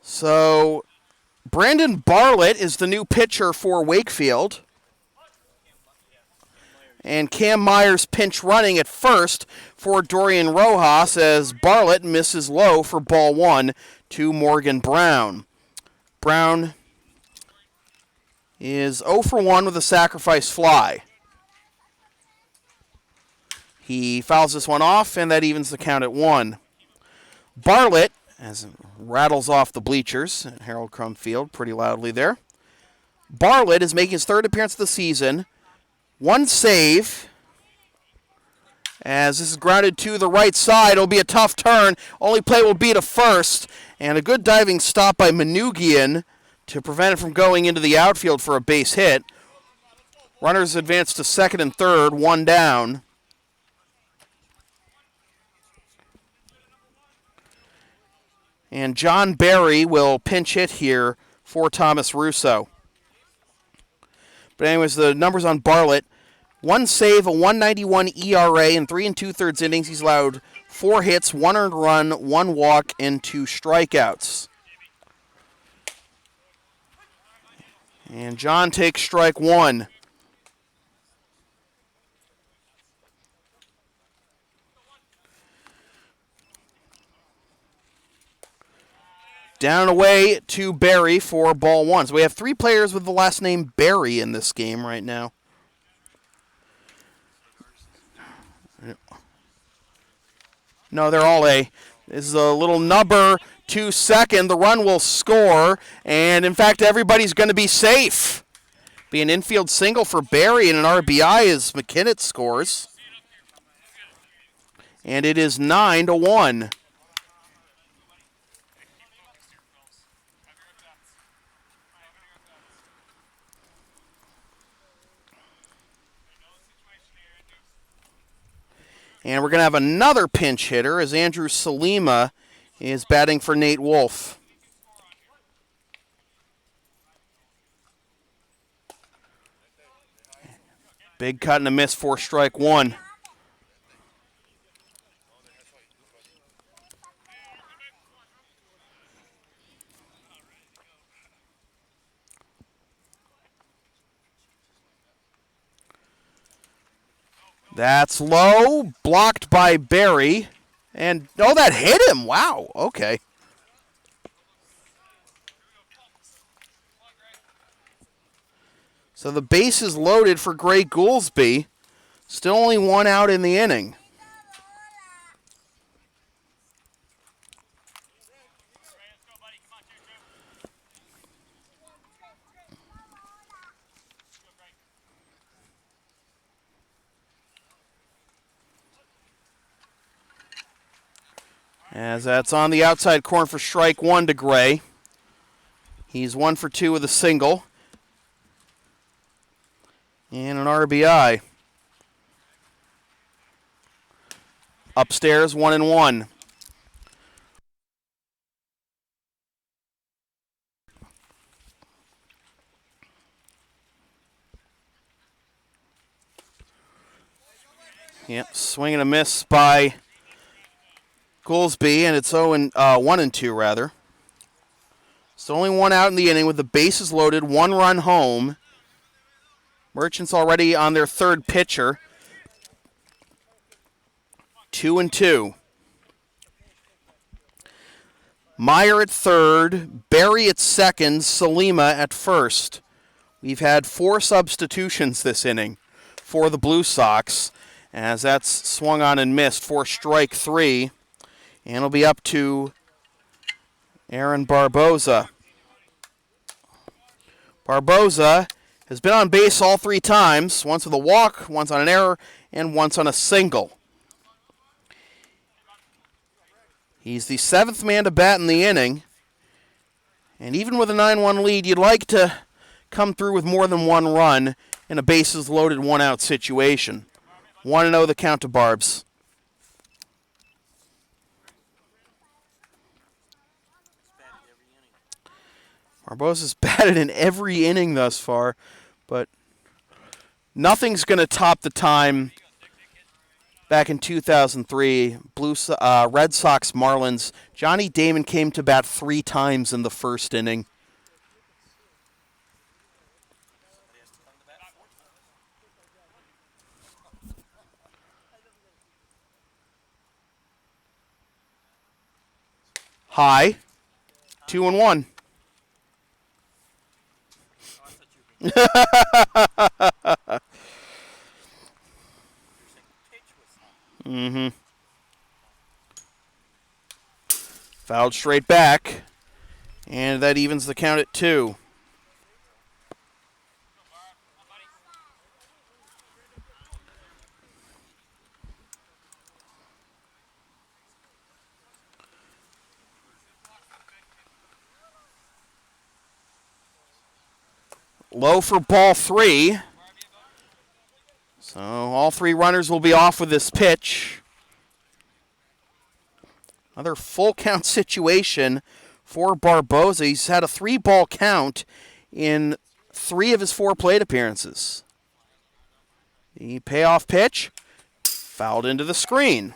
So, Brandon Bartlett is the new pitcher for Wakefield. And Cam Myers pinch running at first for Dorian Rojas as Bartlett misses low for ball 1 to Morgan Brown. Brown is 0 for 1 with a sacrifice fly. He fouls this one off, and that evens the count at 1. Bartlett, as it rattles off the bleachers at Harold Crum Field pretty loudly there. Bartlett is making his third appearance of the season. 1 save As this is grounded to the right side. It'll be a tough turn. Only play will be to first. And a good diving stop by Manugian to prevent it from going into the outfield for a base hit. Runners advance to second and third, one down. And John Barry will pinch hit here for Thomas Russo. But anyways, the numbers on Bartlett. 1 save, a 191 ERA in 3 2/3 innings. He's allowed 4 hits, 1 earned run, 1 walk, and 2 strikeouts. And John takes strike 1. Down and away to Barry for ball 1. So we have 3 players with the last name Barry in this game right now. No, they're all A. This is a little nubber to second. The run will score, and in fact, everybody's going to be safe. Be an infield single for Barry and an RBI as McKinnon scores. And it is 9-1. And we're going to have another pinch hitter as Andrew Salima is batting for Nate Wolf. Big cut and a miss for strike 1. That's low, blocked by Barry. And, oh, that hit him. Wow, okay. So the base is loaded for Gray Goolsby. Still only 1 out in the inning. As that's on the outside corner for strike 1 to Gray. He's 1 for 2 with a single. And an RBI. Upstairs, 1-1. Yep, swing and a miss by Goolsby, and it's 1-2 rather. So only 1 out in the inning with the bases loaded, 1 run home. Merchants already on their 3rd pitcher. 2-2. Meyer at 3rd, Barry at 2nd, Salima at 1st. We've had 4 substitutions this inning for the Blue Sox, as that's swung on and missed for strike 3. And it'll be up to Aaron Barboza. Barboza has been on base all 3 times, once with a walk, once on an error, and once on a single. He's the 7th man to bat in the inning. And even with a 9-1 lead, you'd like to come through with more than 1 run in a bases loaded 1 out situation. 1-0 the count to Barbs. Barboza's batted in every inning thus far, but nothing's going to top the time back in 2003. Red Sox Marlins. Johnny Damon came to bat 3 times in the 1st inning. High, 2-1. Mm-hmm. Fouled straight back, and that evens the count at 2. Low for ball 3. So all 3 runners will be off with this pitch. Another full count situation for Barboza. He's had a 3-ball count in 3 of his 4 plate appearances. The payoff pitch fouled into the screen.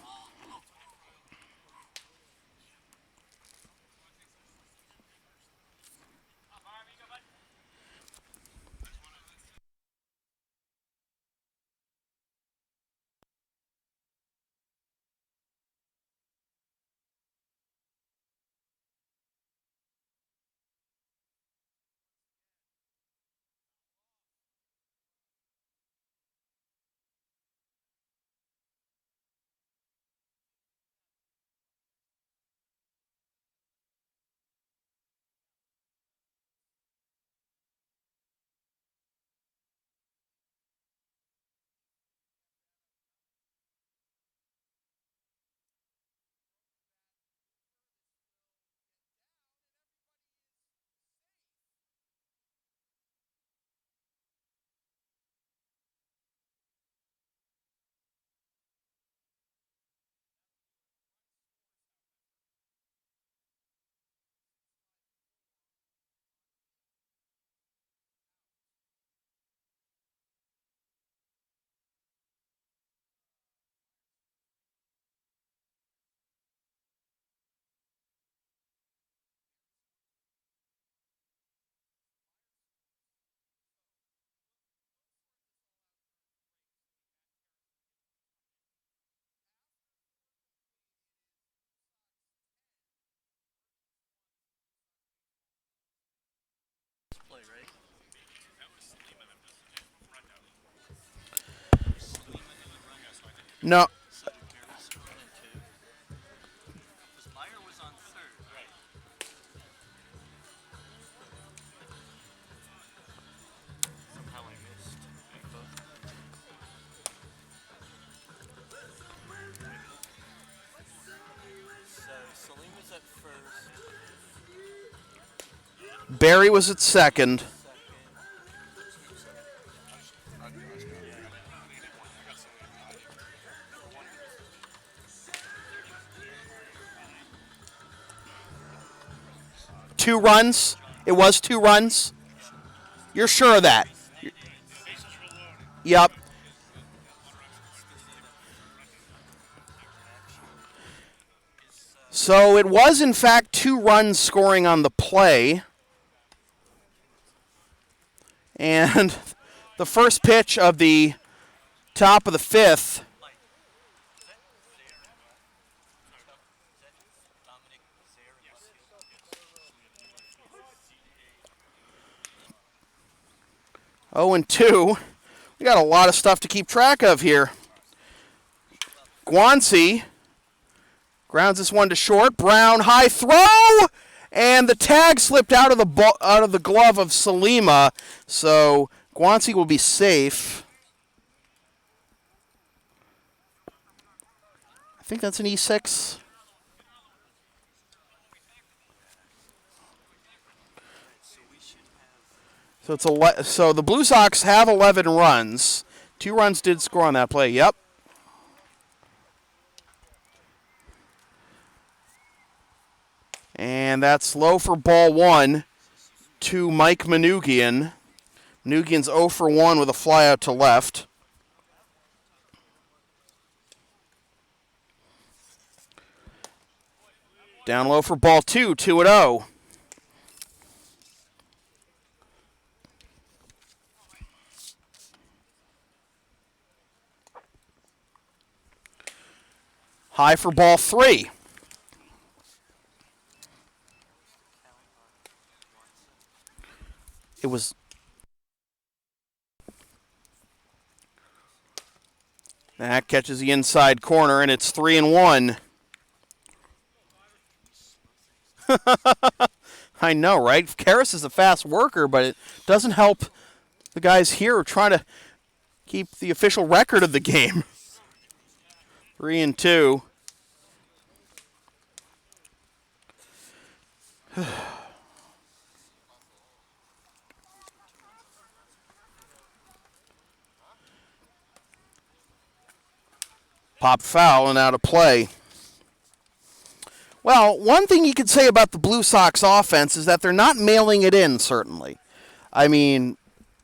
Play, right? No. So there's 1 and 2. Because Meyer was on third. Right. Somehow I missed. So Salim was at first. Barry was at second. Two runs? It was 2 runs? You're sure of that? Yep. So it was, in fact, 2 runs scoring on the play. And the first pitch of the top of the 5th. 0-2. We got a lot of stuff to keep track of here. Guanci grounds this one to short. Brown high throw, and the tag slipped out of the glove of Salima. So Guanci will be safe. I think that's an E6. So the Blue Sox have 11 runs. 2 runs did score on that play. Yep. And that's low for ball 1 to Mike Manugian. Manugian's 0 for 1 with a fly out to left. Down low for ball 2, 2-0. High for ball 3. It was. That catches the inside corner, and it's 3-1. I know, right? Karras is a fast worker, but it doesn't help the guys here who are trying to keep the official record of the game. 3-2. Pop foul and out of play. Well, one thing you could say about the Blue Sox offense is that they're not mailing it in, certainly. I mean,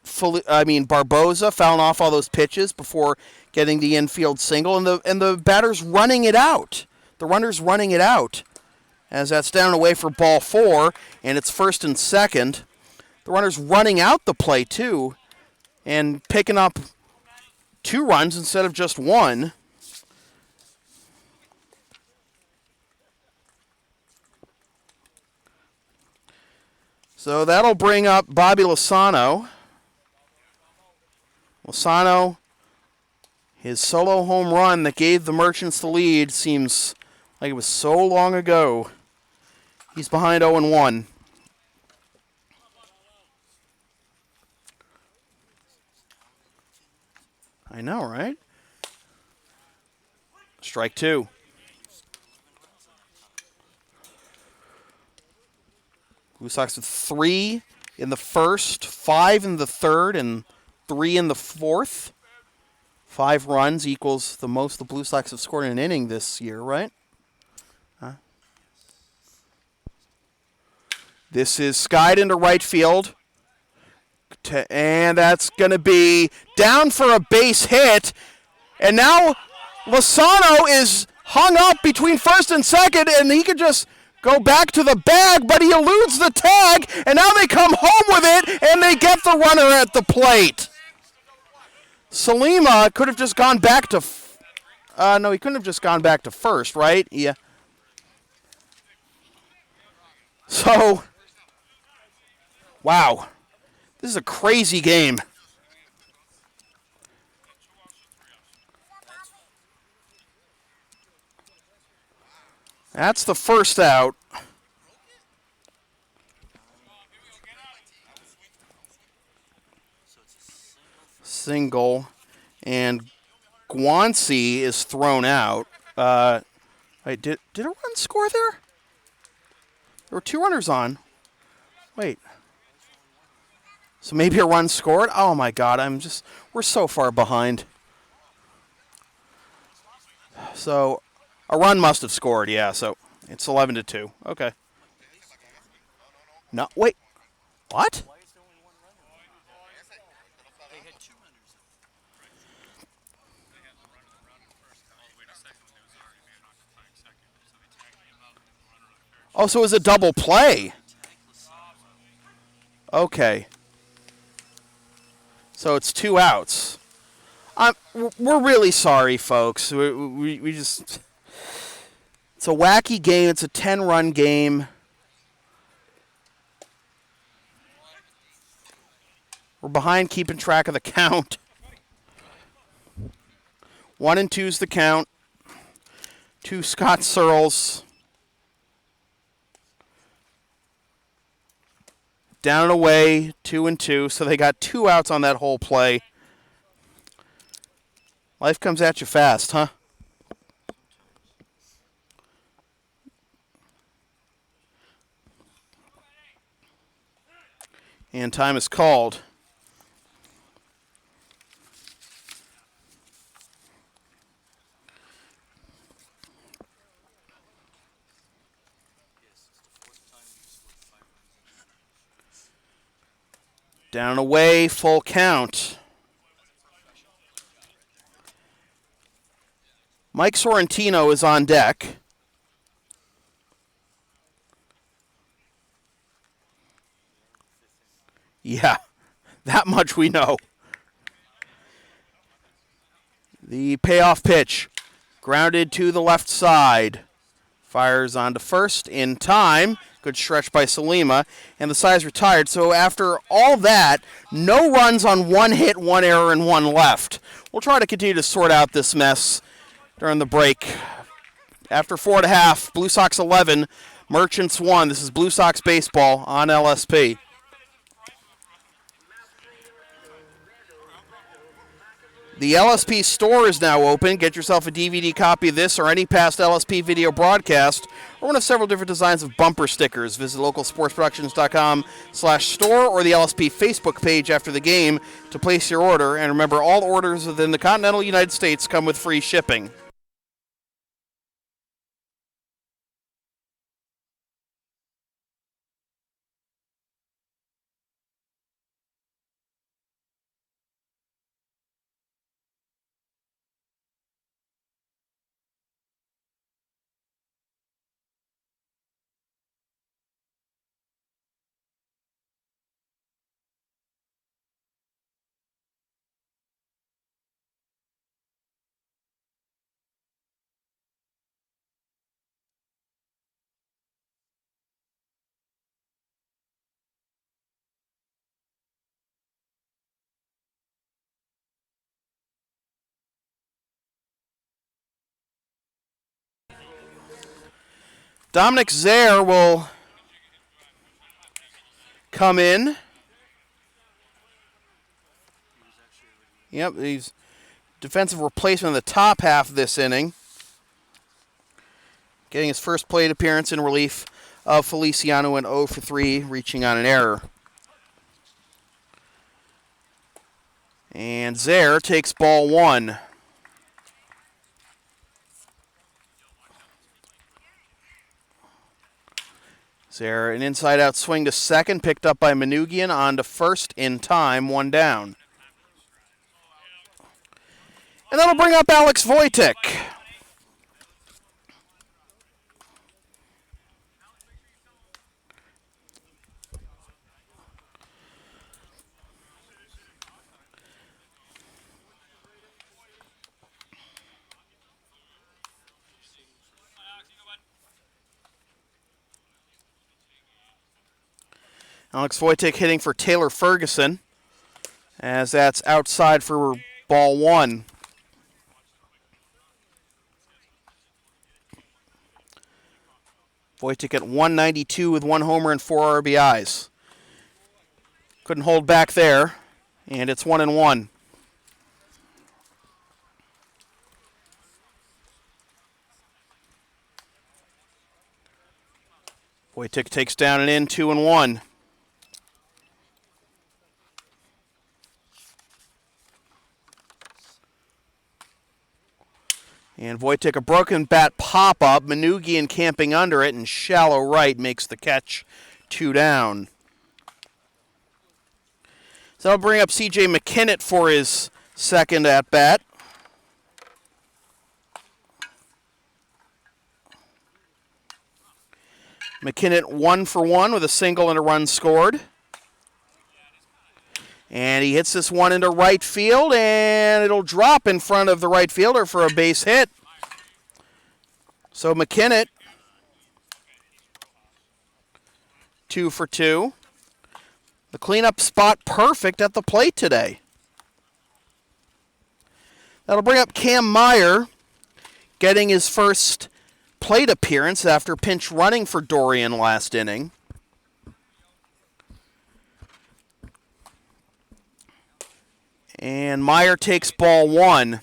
Barboza fouling off all those pitches before getting the infield single, and the batter's running it out. The runner's running it out as that's down and away for ball 4, and it's first and second. The runner's running out the play, too, and picking up 2 runs instead of just 1. So that'll bring up Bobby Lozano. Lozano, his solo home run that gave the Merchants the lead seems like it was so long ago. He's behind 0-1. I know, right? Strike 2. Blue Sox with 3 in the first, 5 in the third, and 3 in the fourth. 5 runs equals the most the Blue Sox have scored in an inning this year, right? This is skied into right field. And that's going to be down for a base hit. And now Lozano is hung up between first and second, and he could just go back to the bag, but he eludes the tag, and now they come home with it, and they get the runner at the plate. Salima could have just gone back to... no, he couldn't have just gone back to first, right? Yeah. So, wow. This is a crazy game. That's the first out. Single. And Guanci is thrown out. Wait, did a run score there? There were 2 runners on. Wait. So maybe a run scored? Oh my God, we're so far behind. So a run must have scored, yeah, so it's 11-2. Okay. No, wait. What? Oh, so it was a double play. Okay. So it's 2 outs. We're really sorry, folks. We just... It's a wacky game. It's a 10-run game. We're behind keeping track of the count. 1-2's the count. 2 Scott Searles. Down and away, 2-2. So they got 2 outs on that whole play. Life comes at you fast, huh? And time is called. Down and away, full count. Mike Sorrentino is on deck. Yeah, that much we know. The payoff pitch, grounded to the left side. Fires onto first in time. Good stretch by Salima. And the side's retired. So after all that, no runs on 1 hit, 1 error, and 1 left. We'll try to continue to sort out this mess during the break. After 4.5, Blue Sox 11, Merchants 1. This is Blue Sox baseball on LSP. The LSP store is now open. Get yourself a DVD copy of this or any past LSP video broadcast or one of several different designs of bumper stickers. Visit localsportsproductions.com/store or the LSP Facebook page after the game to place your order. And remember, all orders within the continental United States come with free shipping. Dominic Zaire will come in. Yep, he's defensive replacement in the top half of this inning. Getting his first plate appearance in relief of Feliciano in 0 for 3, reaching on an error. And Zaire takes ball 1. Zaire, an inside-out swing to second, picked up by Manoogian, on to first in time, 1 down. And that'll bring up Alex Wojtek. Alex Wojtek hitting for Taylor Ferguson, as that's outside for ball 1. Wojtek at 192 with 1 homer and 4 RBIs. Couldn't hold back there, and it's 1-1. Wojtek takes down and in, 2-1. And Wojtek, a broken bat pop-up. Manoogian camping under it, and shallow right makes the catch, 2 down. So I'll bring up C.J. McKinnott for his second at-bat. McKinnott 1 for 1 with a single and a run scored. And he hits this one into right field, and it'll drop in front of the right fielder for a base hit. So McKinnott, 2 for 2. The cleanup spot perfect at the plate today. That'll bring up Cam Meyer, getting his first plate appearance after pinch running for Dorian last inning. And Meyer takes ball 1.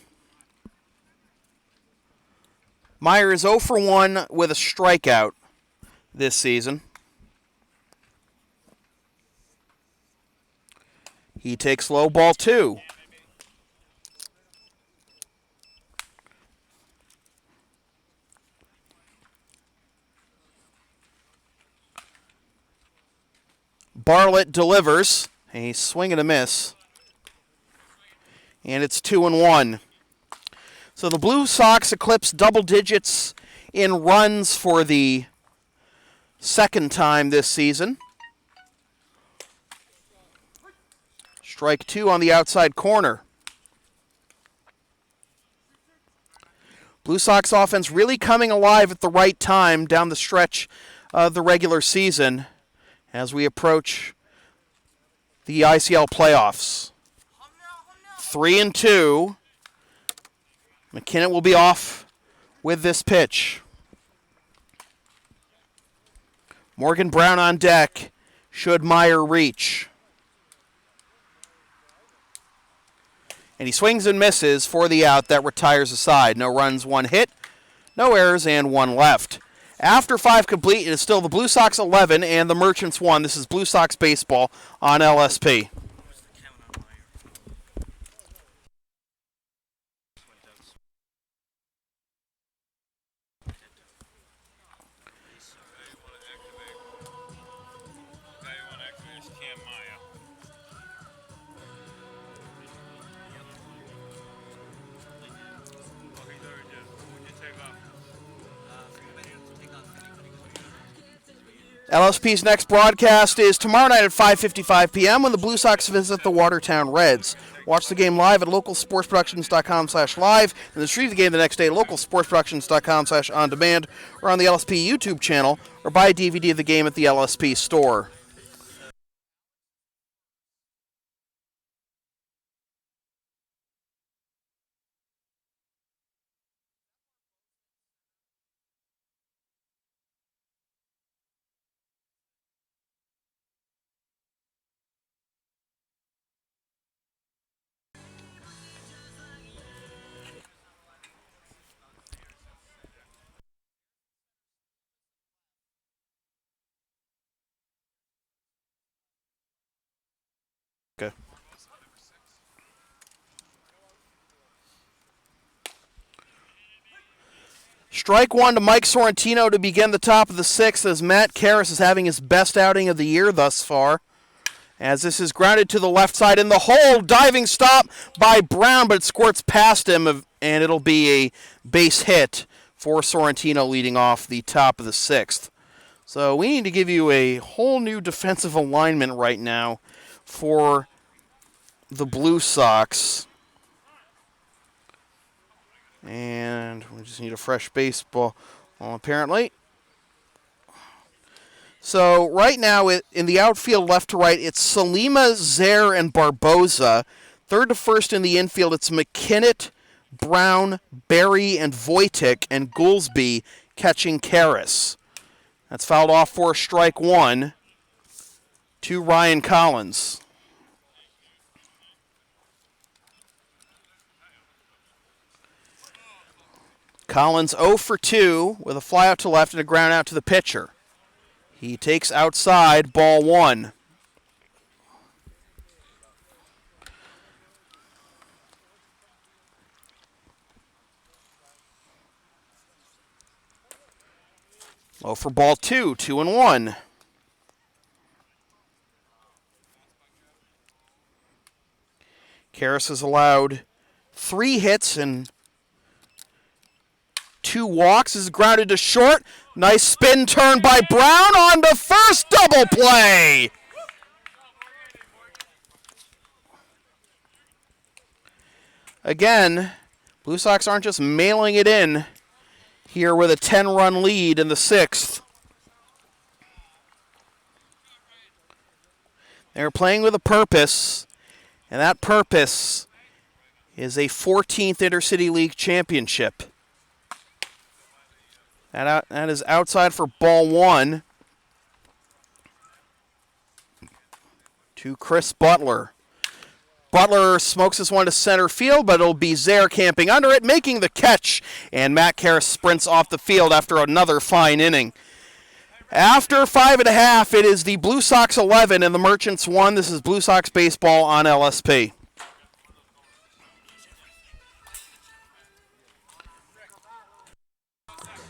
Meyer is 0 for 1 with a strikeout this season. He takes low, ball 2. Bartlett delivers. A swing and a miss. And it's 2-1. So the Blue Sox eclipse double digits in runs for the second time this season. Strike 2 on the outside corner. Blue Sox offense really coming alive at the right time down the stretch of the regular season as we approach the ICL playoffs. 3-2. McKinnott will be off with this pitch. Morgan Brown on deck should Meyer reach. And he swings and misses for the out that retires the side. No runs, 1 hit, no errors, and 1 left. After 5 complete, it is still the Blue Sox 11 and the Merchants 1. This is Blue Sox baseball on LSP. LSP's next broadcast is tomorrow night at 5:55 p.m. when the Blue Sox visit the Watertown Reds. Watch the game live at localsportsproductions.com/live and then stream the game the next day at localsportsproductions.com/on-demand or on the LSP YouTube channel or buy a DVD of the game at the LSP store. Strike one to Mike Sorrentino to begin the top of the sixth as Matt Karras is having his best outing of the year thus far. As this is grounded to the left side in the hole, diving stop by Brown, but it squirts past him, and it'll be a base hit for Sorrentino leading off the top of the sixth. So we need to give you a whole new defensive alignment right now for the Blue Sox. And we just need a fresh baseball, apparently. So right now in the outfield left to right, it's Salima, Zaire, and Barboza. Third to first in the infield, it's McKinnott, Brown, Berry, and Voitek, and Goolsby catching Karras. That's fouled off for strike one to Ryan Collins. Collins 0 for 2 with a fly out to left and a ground out to the pitcher. He takes outside, ball one. Low for ball two, 2-1. Karras has allowed 3 hits and 2 walks. Is grounded to short. Nice spin turn by Brown on the first double play. Again, Blue Sox aren't just mailing it in here with a 10-run lead in the sixth. They're playing with a purpose, and that purpose is a 14th Intercity League championship. That is outside for ball one to Chris Butler. Butler smokes this one to center field, but it'll be Zaire camping under it, making the catch, and Matt Karras sprints off the field after another fine inning. After 5.5, it is the Blue Sox 11 and the Merchants 1. This is Blue Sox baseball on LSP.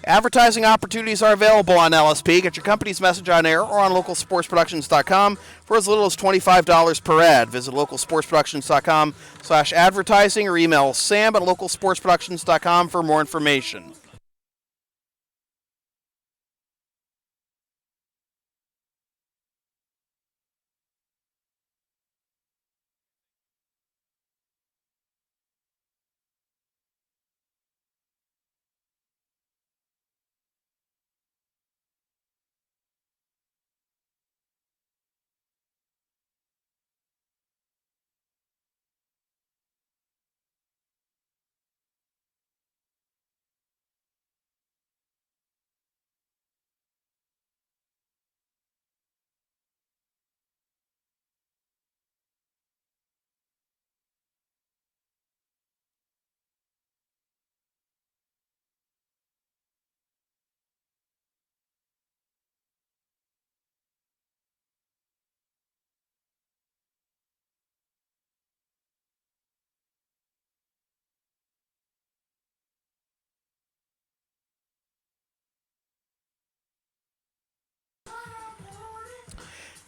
Advertising opportunities are available on LSP. Get your company's message on air or on localsportsproductions.com for as little as $25 per ad. Visit localsportsproductions.com/advertising or email sam@localsportsproductions.com for more information.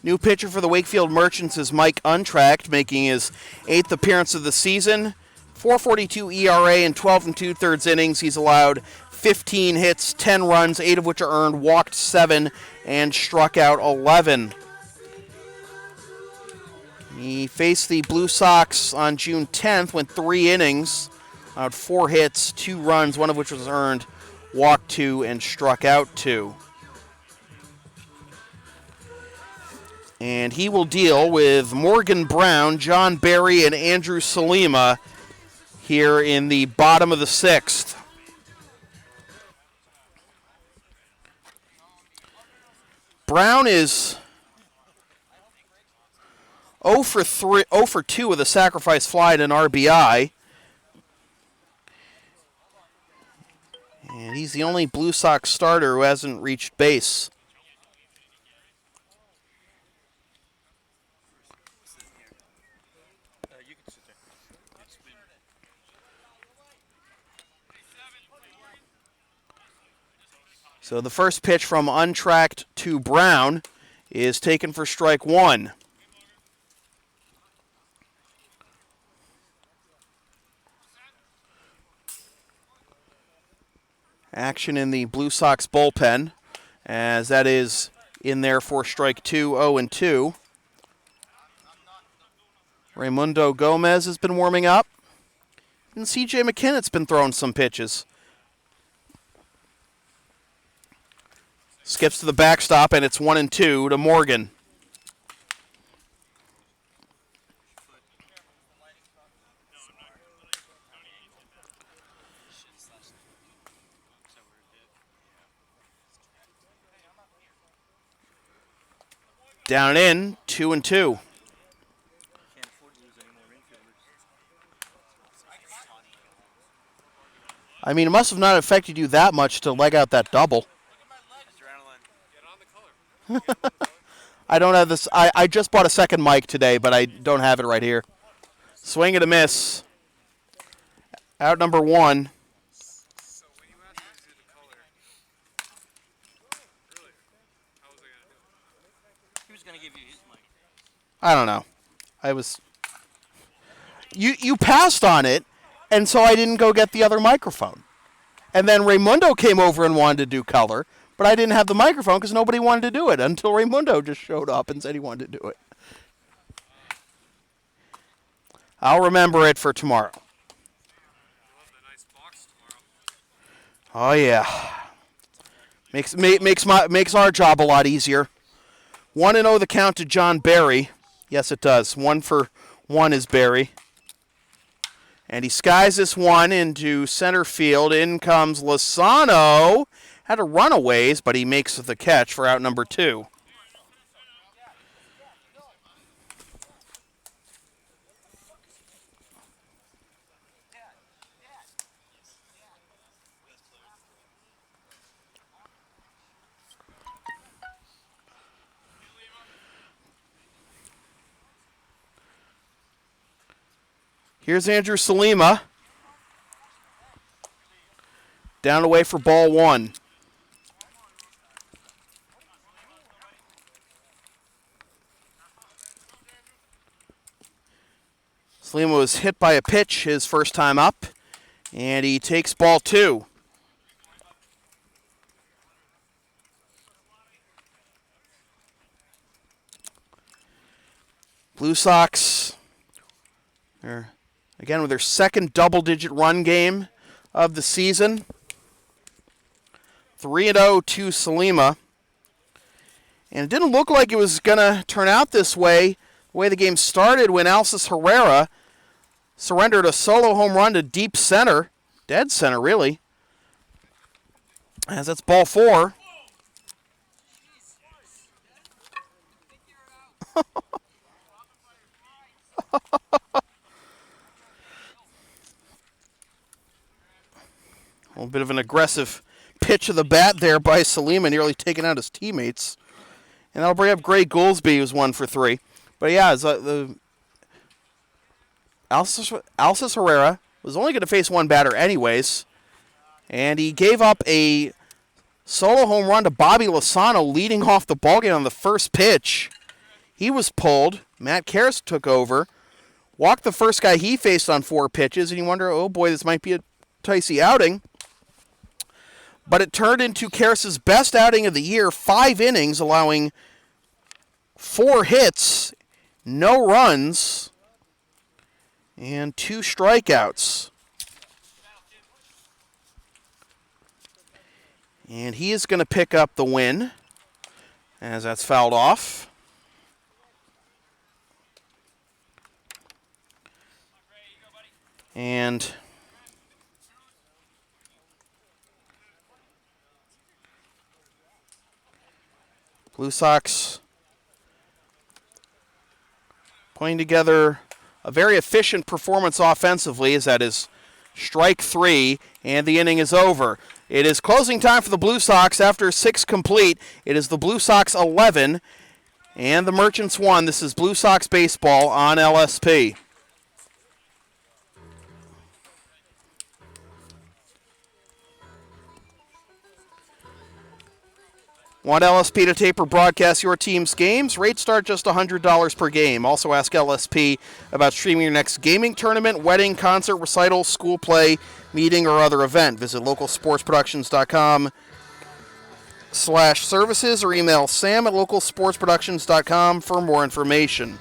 New pitcher for the Wakefield Merchants is Mike Untracked, making his 8th appearance of the season. 4.42 ERA in 12 2/3 innings. He's allowed 15 hits, 10 runs, 8 of which are earned, walked 7, and struck out 11. He faced the Blue Sox on June 10th, went 3 innings, allowed 4 hits, 2 runs, 1 of which was earned, walked 2, and struck out 2. And he will deal with Morgan Brown, John Berry, and Andrew Salima here in the bottom of the 6th. Brown is 0 for 2 with a sacrifice fly and an RBI. And he's the only Blue Sox starter who hasn't reached base. So the first pitch from untracked to Brown is taken for strike one. Action in the Blue Sox bullpen, as that is in there for strike two, 0-2. Raymundo Gomez has been warming up. And C.J. McKinnott's been throwing some pitches. Skips to the backstop, and it's 1-2 to Morgan. Down in, 2-2. I mean, it must have not affected you that much to leg out that double. I don't have this. I just bought a second mic today, but I don't have it right here. Swing and a miss. Out number one. So when you asked me to do the color, really, how was I going to do it? He was going to give you his mic. I don't know. I was. You passed on it, and so I didn't go get the other microphone. And then Raymundo came over and wanted to do color, but I didn't have the microphone because nobody wanted to do it until Raymundo just showed up and said he wanted to do it. I'll remember it for tomorrow. Oh yeah, makes our job a lot easier. 1-0 the count to John Barry. Yes, it does. 1-for-1 is Barry. And he skies this one into center field. In comes Lozano. Had a runaways, but he makes the catch for out number two. Here's Andrew Salima. Down away for ball one. Salima was hit by a pitch his first time up, and he takes ball two. Blue Sox are again with their second double-digit run game of the season. 3-0 to Salima. And it didn't look like it was going to turn out this way, the way the game started when Alcis Herrera surrendered a solo home run to deep center, dead center really, as that's ball four. A little bit of an aggressive pitch of the bat there by Salima, nearly taking out his teammates. And that'll bring up Gray Goolsby, who's 1 for 3. But yeah, the Alcis Herrera was only going to face one batter anyways. And he gave up a solo home run to Bobby Lozano leading off the ballgame on the first pitch. He was pulled. Matt Karras took over. Walked the first guy he faced on 4 pitches. And you wonder, oh boy, this might be a dicey outing. But it turned into Karras' best outing of the year, 5 innings, allowing 4 hits, no runs, and 2 strikeouts. And he is going to pick up the win, as that's fouled off. And Blue Sox putting together a very efficient performance offensively, as that is strike 3, and the inning is over. It is closing time for the Blue Sox after 6 complete. It is the Blue Sox 11 and the Merchants 1. This is Blue Sox baseball on LSP. Want LSP to tape or broadcast your team's games? Rates start just $100 per game. Also ask LSP about streaming your next gaming tournament, wedding, concert, recital, school play, meeting, or other event. Visit localsportsproductions.com/services or email sam@localsportsproductions.com for more information.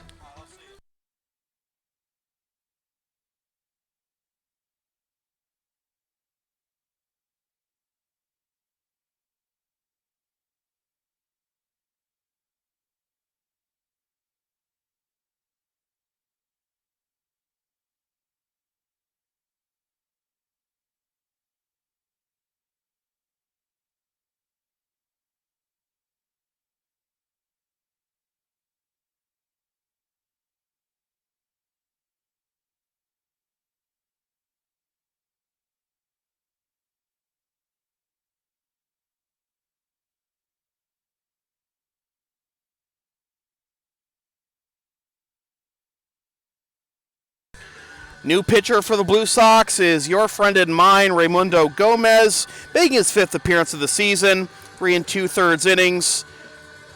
New pitcher for the Blue Sox is your friend and mine, Raimundo Gomez, making his 5th appearance of the season. 3 2/3 innings,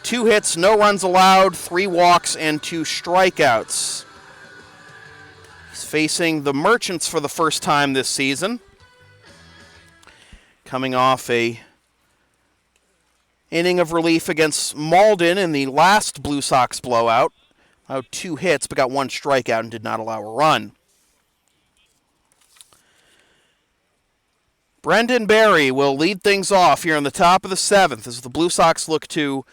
2 hits, no runs allowed, 3 walks, and 2 strikeouts. He's facing the Merchants for the first time this season, coming off a inning of relief against Malden in the last Blue Sox blowout. Allowed 2 hits, but got 1 strikeout and did not allow a run. Brendan Barry will lead things off here in the top of the 7th as the Blue Sox look to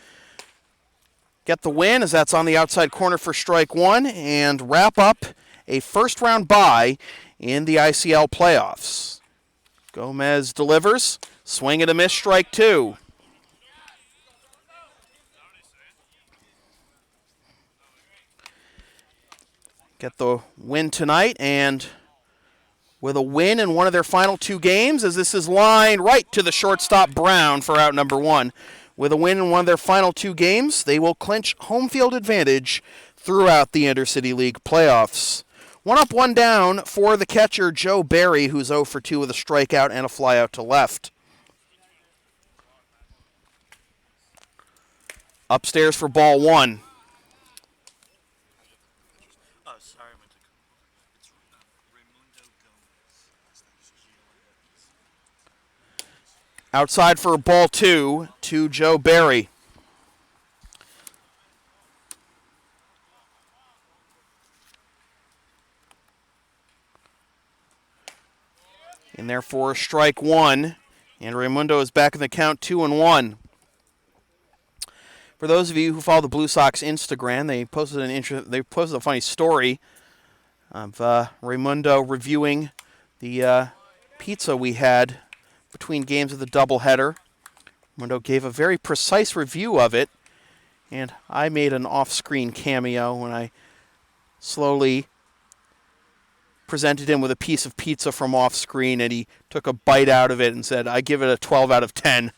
get the win, as that's on the outside corner for strike 1, and wrap up a first-round bye in the ICL playoffs. Gomez delivers, swing and a miss, strike 2. Get the win tonight, and with a win in one of their final 2 games, as this is lined right to the shortstop Brown for out number 1. With a win in one of their final 2 games, they will clinch home field advantage throughout the Intercity League playoffs. 1 up, 1 down for the catcher, Joe Barry, who's 0 for 2 with a strikeout and a flyout to left. Upstairs for ball 1. Outside for ball 2 to Joe Barry. In there for strike 1, and Raimundo is back in the count 2-1. For those of you who follow the Blue Sox Instagram, they posted a funny story of Raimundo reviewing the pizza we had between games of the doubleheader. Raimundo gave a very precise review of it, and I made an off-screen cameo when I slowly presented him with a piece of pizza from off-screen, and he took a bite out of it and said, "I give it a 12 out of 10.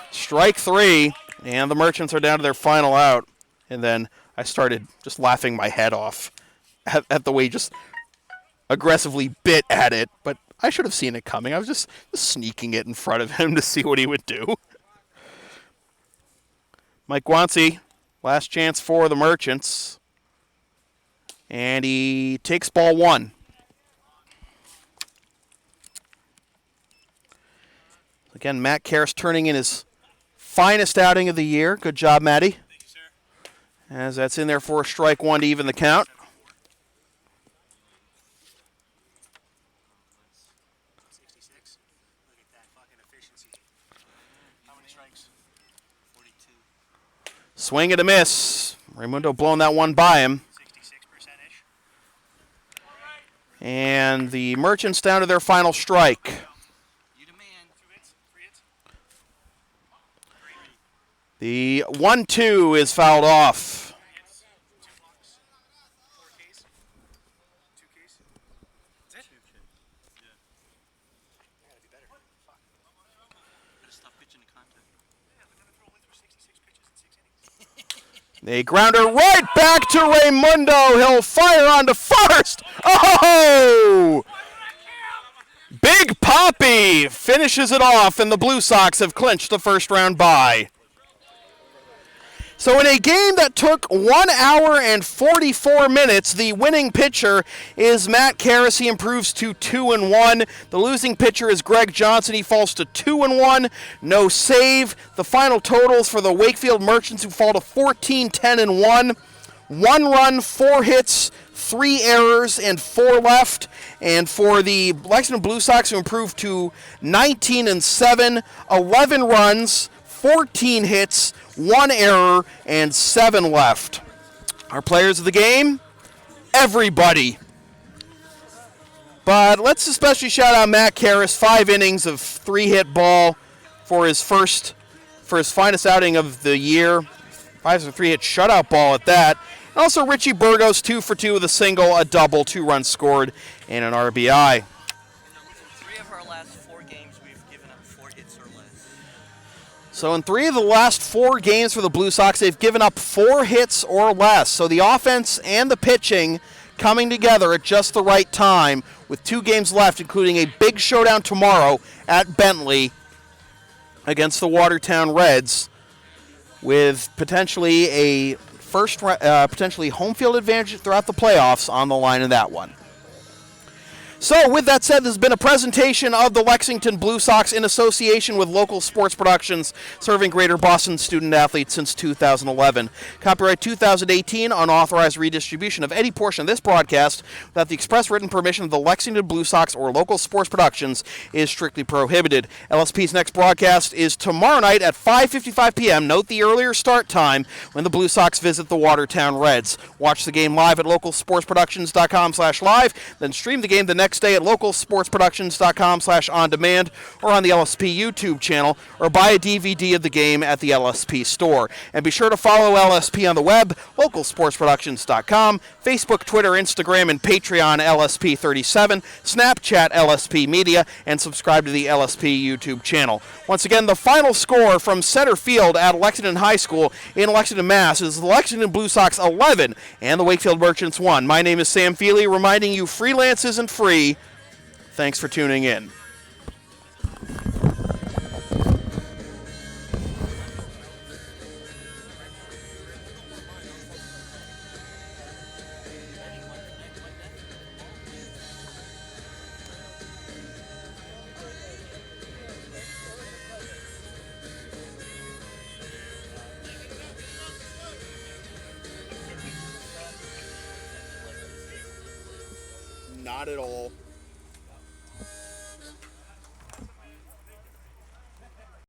Strike 3, and the Merchants are down to their final out. And then I started just laughing my head off at the way he just aggressively bit at it, but I should have seen it coming. I was just sneaking it in front of him to see what he would do. Mike Guanci, last chance for the Merchants. And he takes ball 1. Again, Matt Karras turning in his finest outing of the year. Good job, Matty. Thank you, sir. As that's in there for a strike 1 to even the count. 66. Look at that fucking efficiency. How many strikes? 42. Swing and a miss. Raimundo blowing that one by him. 66%-ish. And the Merchants down to their final strike. You the man. 2 hits, 3 hits. The 1-2 is fouled off. 3 hits, 2 blocks, 4 Ks, 2 Ks. That's it? Yeah. I gotta be better. Fuck. Gotta stop pitching the contact. Yeah, but then I throw away through 66 pitches in 6 innings. A grounder right back to Raimundo. He'll fire on to first. Oh! Big Poppy finishes it off, and the Blue Sox have clinched the first round bye. So in a game that took 1 hour and 44 minutes, the winning pitcher is Matt Karras. He improves to 2-1. The losing pitcher is Greg Johnson. He falls to 2-1. No save. The final totals for the Wakefield Merchants, who fall to 14, 10, and 1. 1 run, 4 hits, 3 errors, and 4 left. And for the Lexington Blue Sox, who improved to 19 7, 11 runs, 14 hits, 1 error, and 7 left. Our players of the game, everybody. But let's especially shout out Matt Karras, 5 innings of 3-hit ball for his finest outing of the year. 5 of 3-hit shutout ball at that. And also Richie Burgos, 2 for 2 with a single, a double, 2 runs scored, and an RBI. In 3 of our last 4 games, we've given up 4 hits or less. So in 3 of the last 4 games for the Blue Sox, they've given up 4 hits or less. So the offense and the pitching coming together at just the right time with 2 games left, including a big showdown tomorrow at Bentley against the Watertown Reds, with potentially a potentially home field advantage throughout the playoffs on the line in that one. So, with that said, this has been a presentation of the Lexington Blue Sox in association with Local Sports Productions, serving Greater Boston student-athletes since 2011. Copyright 2018, unauthorized redistribution of any portion of this broadcast without the express written permission of the Lexington Blue Sox or Local Sports Productions is strictly prohibited. LSP's next broadcast is tomorrow night at 5:55 p.m. Note the earlier start time when the Blue Sox visit the Watertown Reds. Watch the game live at localsportsproductions.com/live, then stream the game the next day at localsportsproductions.com/on-demand or on the LSP YouTube channel, or buy a DVD of the game at the LSP store. And be sure to follow LSP on the web, localsportsproductions.com, Facebook, Twitter, Instagram, and Patreon LSP37, Snapchat LSP Media, and subscribe to the LSP YouTube channel. Once again, the final score from center field at Lexington High School in Lexington, Mass. is the Lexington Blue Sox 11 and the Wakefield Merchants 1. My name is Sam Feely, reminding you freelance isn't free. Thanks for tuning in. Not at all.